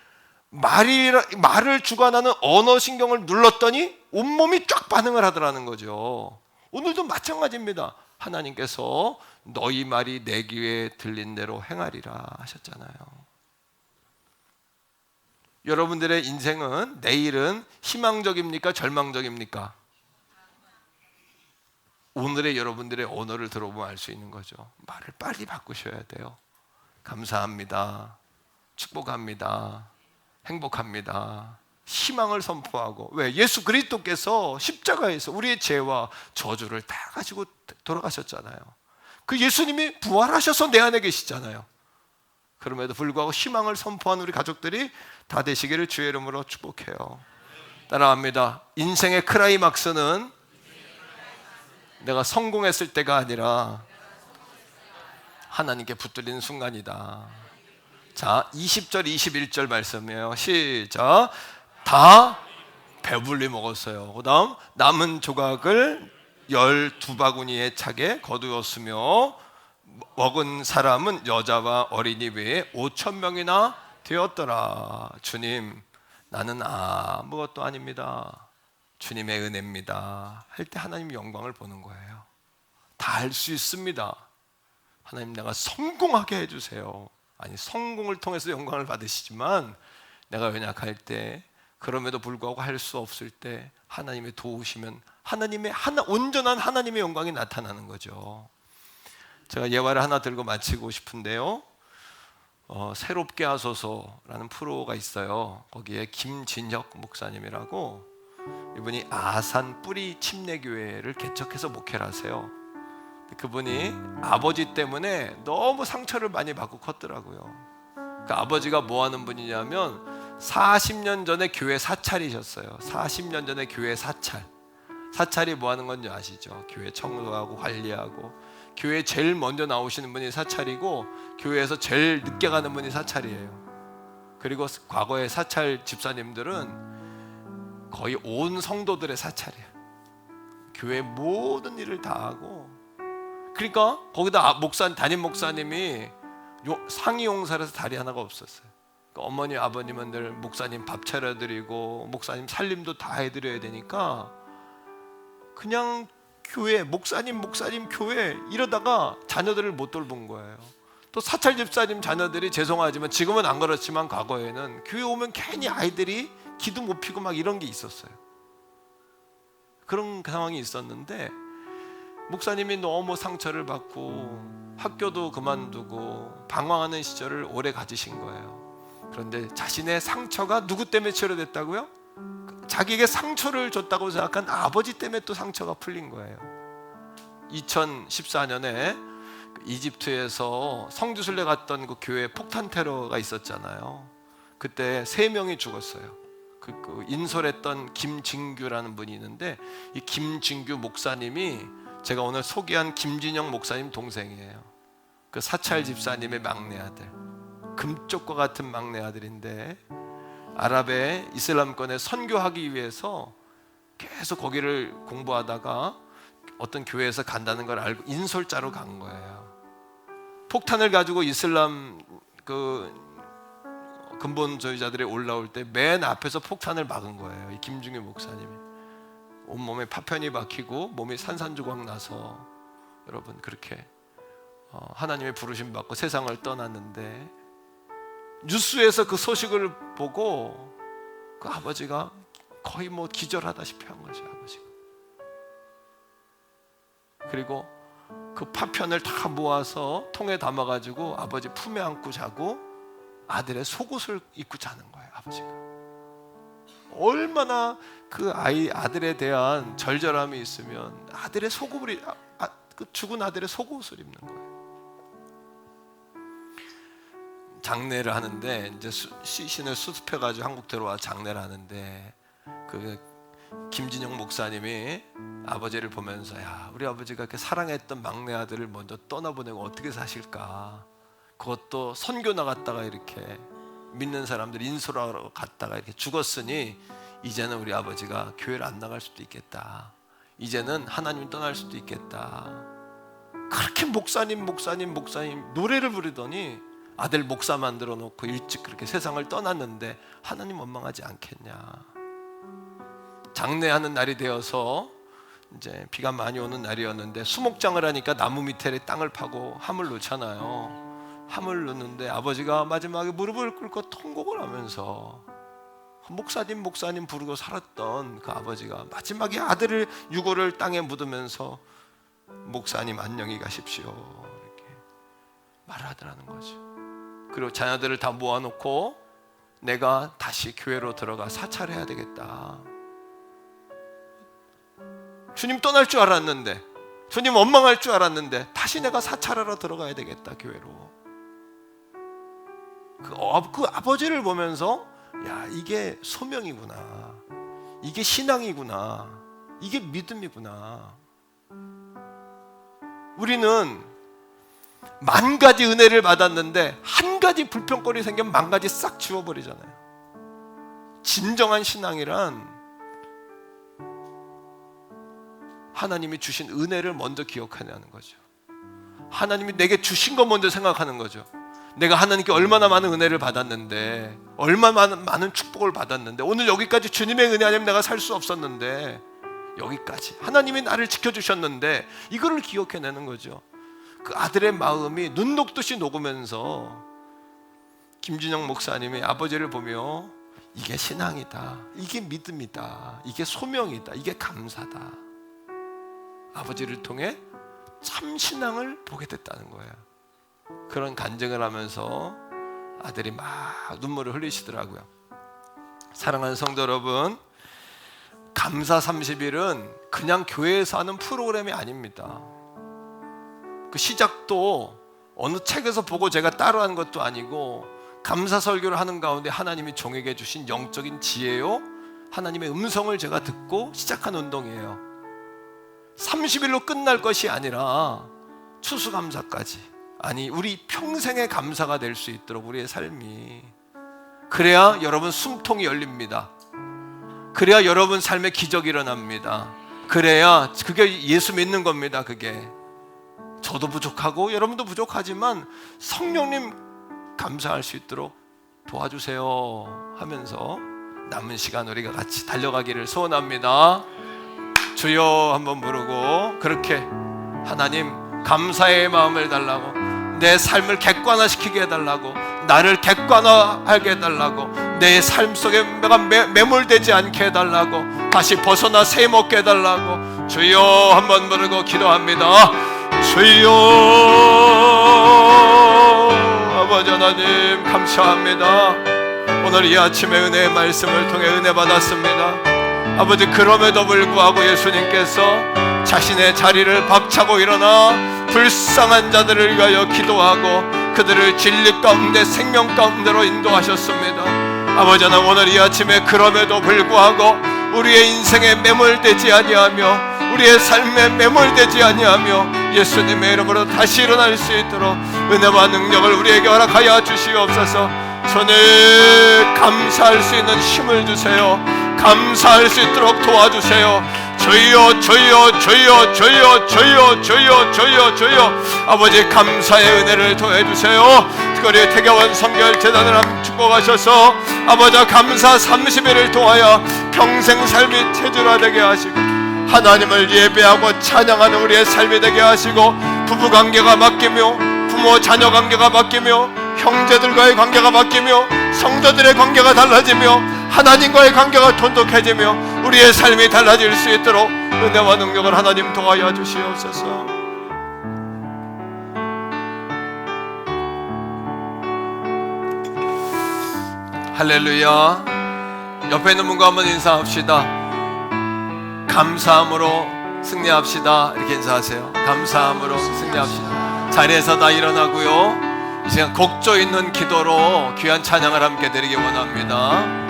말을 주관하는 언어신경을 눌렀더니 온몸이 쫙 반응을 하더라는 거죠. 오늘도 마찬가지입니다. 하나님께서 너희 말이 내 귀에 들린 대로 행하리라 하셨잖아요. 여러분들의 인생은, 내일은 희망적입니까? 절망적입니까? 오늘의 여러분들의 언어를 들어보면 알 수 있는 거죠. 말을 빨리 바꾸셔야 돼요. 감사합니다. 축복합니다. 행복합니다. 희망을 선포하고. 왜? 예수 그리스도께서 십자가에서 우리의 죄와 저주를 다 가지고 돌아가셨잖아요. 그 예수님이 부활하셔서 내 안에 계시잖아요. 그럼에도 불구하고 희망을 선포한 우리 가족들이 다 되시기를 주의 이름으로 축복해요. 따라합니다. 인생의 클라이막스는 내가 성공했을 때가 아니라 하나님께 붙들리는 순간이다. 자, 20절 21절 말씀이에요. 시작. 다 배불리 먹었어요. 그 다음 남은 조각을 12바구니에 차게 거두었으며 먹은 사람은 여자와 어린이 외에 5,000명이나 되었더라. 주님, 나는 아무것도 아닙니다. 주님의 은혜입니다. 할 때 하나님 영광을 보는 거예요. 다 할 수 있습니다. 하나님, 내가 성공하게 해주세요. 아니, 성공을 통해서 영광을 받으시지만 내가 연약할 때, 그럼에도 불구하고 할 수 없을 때 하나님의 도우시면 하나님의 온전한 하나님의 영광이 나타나는 거죠. 제가 예화를 하나 들고 마치고 싶은데요. 새롭게 하소서라는 프로가 있어요. 거기에 김진혁 목사님이라고, 이분이 아산 뿌리 침례교회를 개척해서 목회를 하세요. 그분이 아버지 때문에 너무 상처를 많이 받고 컸더라고요. 그 아버지가 뭐 하는 분이냐면 40년 전에 교회 사찰이셨어요. 40년 전에 교회 사찰이 뭐 하는 건지 아시죠? 교회 청소하고 관리하고, 교회 제일 먼저 나오시는 분이 사찰이고 교회에서 제일 늦게 가는 분이 사찰이에요. 그리고 과거의 사찰 집사님들은 거의 온 성도들의 사찰이에요. 교회 모든 일을 다 하고, 그러니까 거기다 담임 목사님이 상위 용사라서 다리 하나가 없었어요. 그러니까 어머니 아버님은 늘 목사님 밥 차려드리고 목사님 살림도 다 해드려야 되니까 그냥 교회 목사님 교회 이러다가 자녀들을 못 돌본 거예요. 또 사찰 집사님 자녀들이, 죄송하지만 지금은 안 그렇지만 과거에는 교회 오면 괜히 아이들이 기도 못 피고 막 이런 게 있었어요. 그런 상황이 있었는데 목사님이 너무 상처를 받고 학교도 그만두고 방황하는 시절을 오래 가지신 거예요. 그런데 자신의 상처가 누구 때문에 치료됐다고요? 자기에게 상처를 줬다고 생각한 아버지 때문에 또 상처가 풀린 거예요. 2014년에 이집트에서 성지순례 갔던 그 교회 폭탄 테러가 있었잖아요. 그때 3명이 죽었어요. 그 인솔했던 김진규라는 분이 있는데, 이 김진규 목사님이 제가 오늘 소개한 김진영 목사님 동생이에요. 그 사찰 집사님의 막내 아들, 금쪽과 같은 막내 아들인데 아랍의 이슬람권에 선교하기 위해서 계속 거기를 공부하다가 어떤 교회에서 간다는 걸 알고 인솔자로 간 거예요. 폭탄을 가지고 이슬람 그 근본주의자들이 올라올 때 맨 앞에서 폭탄을 막은 거예요. 이 김중규 목사님이 온몸에 파편이 박히고 몸이 산산조각 나서, 여러분 그렇게 하나님의 부르심 받고 세상을 떠났는데, 뉴스에서 그 소식을 보고 그 아버지가 거의 뭐 기절하다시피 한 거죠. 아버지가. 그리고 그 파편을 다 모아서 통에 담아가지고 아버지 품에 안고 자고 아들의 속옷을 입고 자는 거예요. 아버지가 얼마나 그 아들에 대한 절절함이 있으면 아들의 속옷을 그 죽은 아들의 속옷을 입는 거예요. 장례를 하는데 이제 시신을 수습해가지고 한국 들어와 장례를 하는데, 그 김진영 목사님이 아버지를 보면서, 야, 우리 아버지가 이렇게 사랑했던 막내 아들을 먼저 떠나보내고 어떻게 사실까? 그것도 선교 나갔다가 이렇게 믿는 사람들 인솔하러 갔다가 이렇게 죽었으니 이제는 우리 아버지가 교회를 안 나갈 수도 있겠다. 이제는 하나님 떠날 수도 있겠다. 그렇게 목사님 노래를 부르더니 아들 목사 만들어 놓고 일찍 그렇게 세상을 떠났는데 하나님 원망하지 않겠냐. 장례하는 날이 되어서 이제 비가 많이 오는 날이었는데 수목장을 하니까 나무 밑에 땅을 파고 함을 놓잖아요. 함을 놓는데 아버지가 마지막에 무릎을 꿇고 통곡을 하면서 목사님 부르고 살았던 그 아버지가 마지막에 아들을 유골을 땅에 묻으면서 목사님 안녕히 가십시오 이렇게 말을 하더라는 거죠. 그리고 자녀들을 다 모아놓고 내가 다시 교회로 들어가 사찰해야 되겠다. 주님 떠날 줄 알았는데, 주님 원망할 줄 알았는데 다시 내가 사찰하러 들어가야 되겠다 교회로. 그 아버지를 보면서 야, 이게 소명이구나, 이게 신앙이구나, 이게 믿음이구나. 우리는 만 가지 은혜를 받았는데 한 가지 불평거리 생기면 만 가지 싹 지워버리잖아요. 진정한 신앙이란 하나님이 주신 은혜를 먼저 기억하는 거죠. 하나님이 내게 주신 것 먼저 생각하는 거죠. 내가 하나님께 얼마나 많은 은혜를 받았는데, 얼마나 많은 축복을 받았는데, 오늘 여기까지 주님의 은혜 아니면 내가 살 수 없었는데, 여기까지 하나님이 나를 지켜주셨는데, 이거를 기억해내는 거죠. 그 아들의 마음이 눈 녹듯이 녹으면서 김준영 목사님이 아버지를 보며 이게 신앙이다, 이게 믿음이다, 이게 소명이다, 이게 감사다, 아버지를 통해 참 신앙을 보게 됐다는 거예요. 그런 간증을 하면서 아들이 막 눈물을 흘리시더라고요. 사랑하는 성도 여러분, 감사 30일은 그냥 교회에서 하는 프로그램이 아닙니다. 그 시작도 어느 책에서 보고 제가 따로 하는 것도 아니고, 감사 설교를 하는 가운데 하나님이 종에게 주신 영적인 지혜요, 하나님의 음성을 제가 듣고 시작한 운동이에요. 30일로 끝날 것이 아니라 추수감사까지, 아니 우리 평생의 감사가 될 수 있도록 우리의 삶이, 그래야 여러분 숨통이 열립니다. 그래야 여러분 삶에 기적이 일어납니다. 그래야 그게 예수 믿는 겁니다. 그게 저도 부족하고 여러분도 부족하지만 성령님 감사할 수 있도록 도와주세요 하면서 남은 시간 우리가 같이 달려가기를 소원합니다. 주여 한번 부르고 그렇게 하나님 감사의 마음을 달라고, 내 삶을 객관화시키게 해달라고, 나를 객관화하게 해달라고, 내 삶 속에 내가 매몰되지 않게 해달라고, 다시 벗어나 새 먹게 해달라고 주여 한번 부르고 기도합니다. 주여, 아버지 하나님 감사합니다. 오늘 이 아침에 은혜의 말씀을 통해 은혜 받았습니다. 아버지, 그럼에도 불구하고 예수님께서 자신의 자리를 박차고 일어나 불쌍한 자들을 위하여 기도하고 그들을 진리 가운데 생명 가운데로 인도하셨습니다. 아버지 하나님, 오늘 이 아침에 그럼에도 불구하고 우리의 인생에 매몰되지 아니하며 우리의 삶에 매몰되지 아니하며 예수님의 이름으로 다시 일어날 수 있도록 은혜와 능력을 우리에게 허락하여 주시옵소서. 저는 감사할 수 있는 힘을 주세요. 감사할 수 있도록 도와주세요. 주여 주여 주여 주여 주여 주여 주여 주여, 아버지 감사의 은혜를 더해주세요. 특별히 태교원 선결재단을 축복하셔서 아버지 감사 30일을 통하여 평생 삶이 체질화되게 하시고 하나님을 예배하고 찬양하는 우리의 삶이 되게 하시고, 부부관계가 바뀌며 부모 자녀 관계가 바뀌며 형제들과의 관계가 바뀌며 성도들의 관계가 달라지며 하나님과의 관계가 돈독해지며 우리의 삶이 달라질 수 있도록 은혜와 능력을 하나님 도와여 주시옵소서. 할렐루야. 옆에 있는 분과 한번 인사합시다. 감사함으로 승리합시다. 이렇게 인사하세요. 감사함으로 승리합시다. 자리에서 다 일어나고요, 이 시간 곡조 있는 기도로 귀한 찬양을 함께 드리기 원합니다.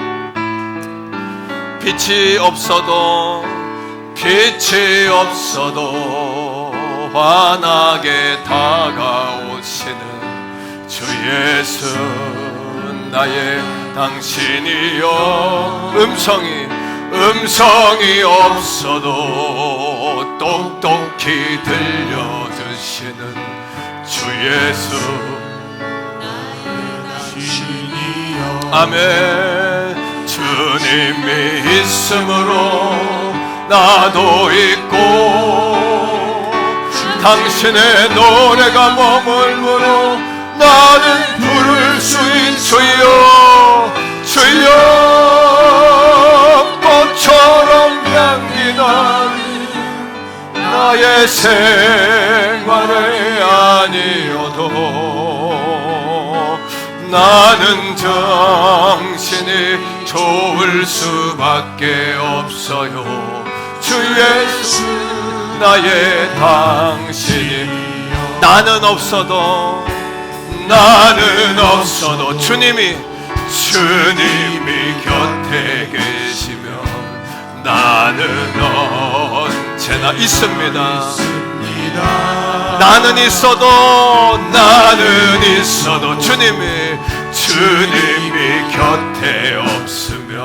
빛이 없어도 환하게 다가오시는 주 예수 나의 당신이여, 음성이 음성이 없어도 똑똑히 들려주시는 주 예수. 아멘. 주님이 있으므로 나도 있고, 당신의 노래가 머물므로 나는 부를 수 있어요. 주여, 꽃처럼 향기 나는 나의 생활의 아니어도 나는 당신이 좋을 수밖에 없어요. 주 예수, 나의 당신이. 나는 없어도 주님이 곁에 계시면 나는 언제나 있습니다. 나는 있어도 주님이 곁에 없으면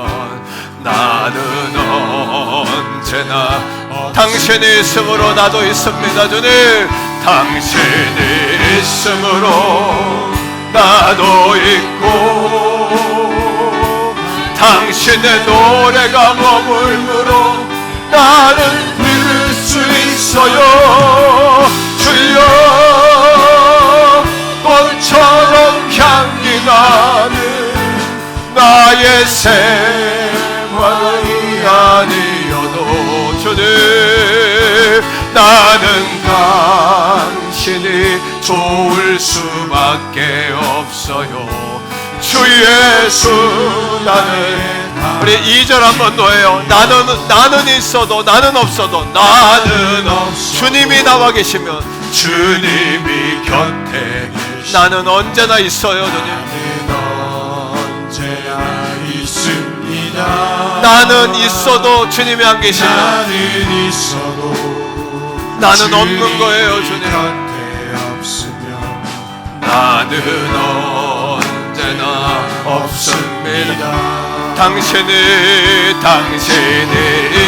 나는 언제나 당신이 있으므로 나도 있습니다. 주님, 당신이 있으므로 나도 있고, 당신의 노래가 머물므로 나는 부를 수 있어요. 주여, 꽃처럼 향기 나는 나의 생활이 아니어도 주님, 나는 당신이 좋을 수밖에 없어요. 주 예수, 우리 2절 한번 더 해요. 나는 있어도 나는 없어도 주님이 나와 계시면 주님이 곁에 나는 언제나 있어요. 나는 있어도 주님이 안 계시면 나는 없는 거예요. 주님, 나는 언제나 없습니다. 당신이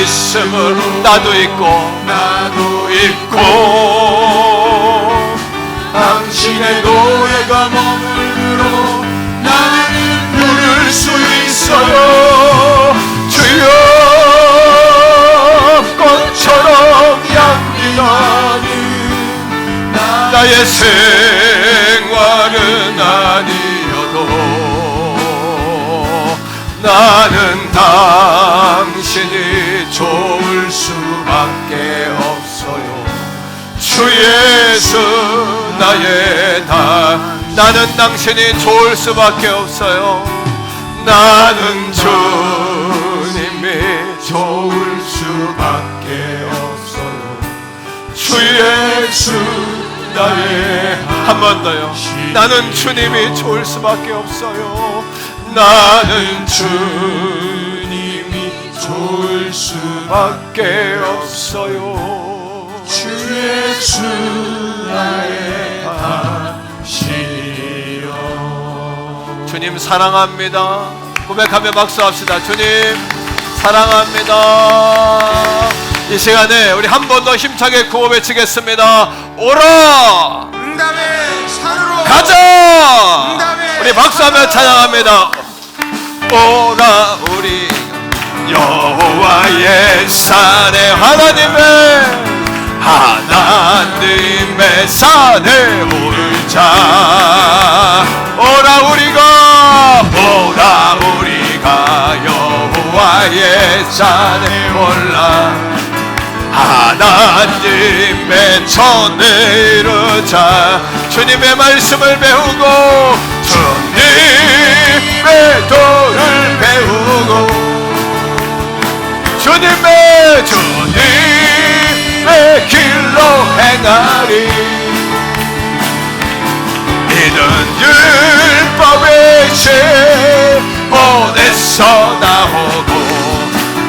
있으므로 나도 있고, 당신의 노래가 머물므로 나는 부를 수 있어요. 주여, 꽃처럼 향기 나는 나의 생활은 아니어도 나는 당신이 좋을 수밖에 없어요. 주 예수, 나는 당신이 좋을 수밖에 없어요. 나는 주님이 좋을 수밖에 없어요. 주 예수, 한 번 더요. 나는 주님이 좋을 수밖에 없어요. 나는 주님이 좋을 수밖에 없어요. 주 예수, 나의 당신이여. 주님 사랑합니다. 고백하며 박수합시다. 주님 사랑합니다. 이 시간에 우리 한 번 더 힘차게 구호 외치겠습니다. 오라, 응답의 산으로 가자. 응답의 우리 박수하며 찬양합니다. 오라, 우리 여호와의 산에 하나님의 산에 오르자. 오라 우리가 여호와의 산에 올라 하나님의 전에 이르자. 주님의 말씀을 배우고 주님의 도를 배우고 주님의 길로 행하리. 이는 율법의 세원에서 나오고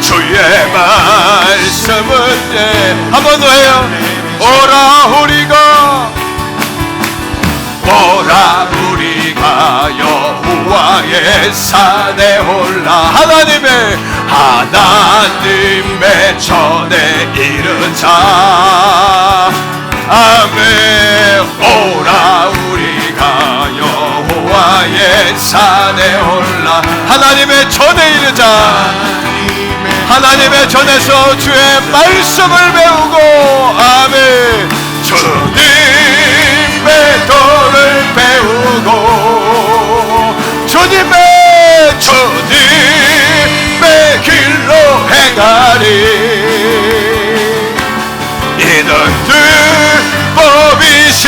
주의 말씀은 한 번 더 해요. 오라 우리가 여호와의 산에 올라 하나님의 전에 이르자. 아멘. 오라 우리가 여호와의 산에 올라 하나님의 전에 이르자. 하나님의 전에서 주의 말씀을 배우고 아멘. 주님의 도를 배우고 주님의 길로 행하리. 이는 율법이시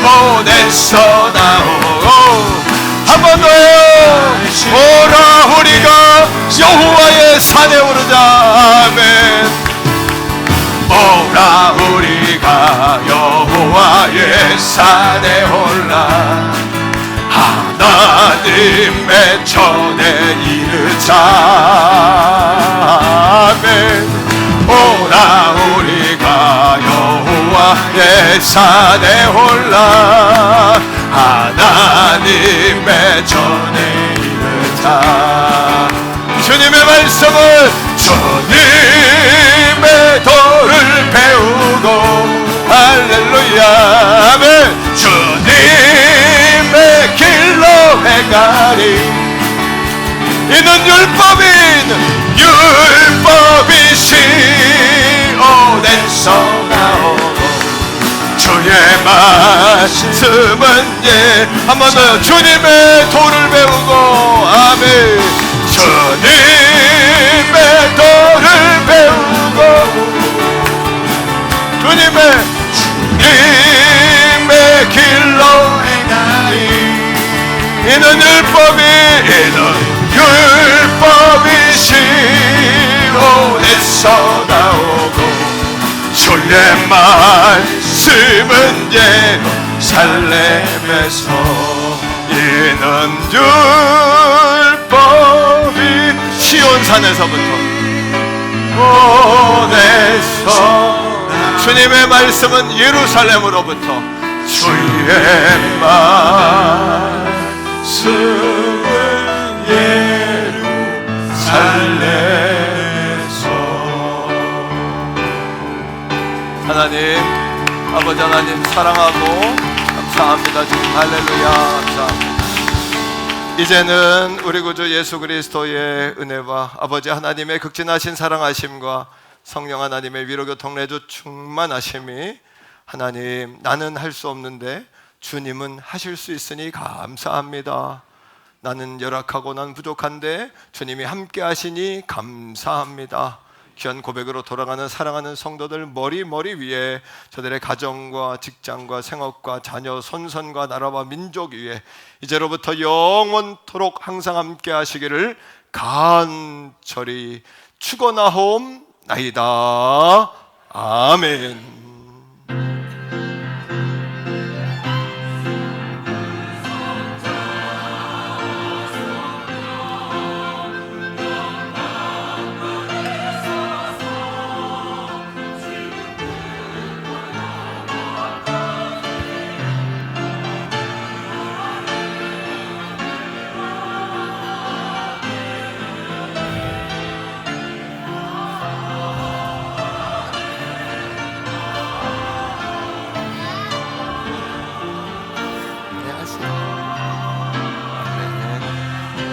온에서 나오고 한 번 더요. 오라 우리가 여호와의 산에 오르자. 아멘. 오라 우리가 여호와의 산에 올라 하나님의 전에 이르자. 아멘. 오라 우리가 여호와의 산에 올라 하나님의 전에 이르자. 주님의 말씀을 주님의 도를 배우고 할렐루야. 아멘. 주님의 길로 행하리. 이는 율법이시 온에서 나오고 주의 말씀은 한 번 더 주님의 도를 배우고 아멘. 주님의 도를 배우고 주님의 길로 행하리. 이는 율법이시 온에서 나오고 주의 말씀은 예루살렘에서 이는 율법이 시온산에서부터 온에서 주님의 말씀은 예루살렘으로부터 주의 말씀은 예루살렘에서. 하나님 아버지 하나님 사랑하고 감사합니다. 주님 할렐루야. 감사합니다. 이제는 우리 구주 예수 그리스도의 은혜와 아버지 하나님의 극진하신 사랑하심과 성령 하나님의 위로교통 내주 충만하심이 하나님 나는 할 수 없는데 주님은 하실 수 있으니 감사합니다. 나는 열악하고 난 부족한데 주님이 함께 하시니 감사합니다. 귀한 고백으로 돌아가는 사랑하는 성도들 머리 위에 저들의 가정과 직장과 생업과 자녀 손선과 나라와 민족 위에 이제로부터 영원토록 항상 함께 하시기를 간절히 축원하옵나이다. 아멘.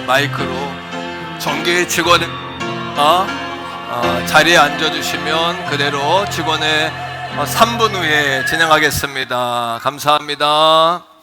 마이크로 정기 직원의 자리에 앉아주시면 그대로 직원의 3분 후에 진행하겠습니다. 감사합니다.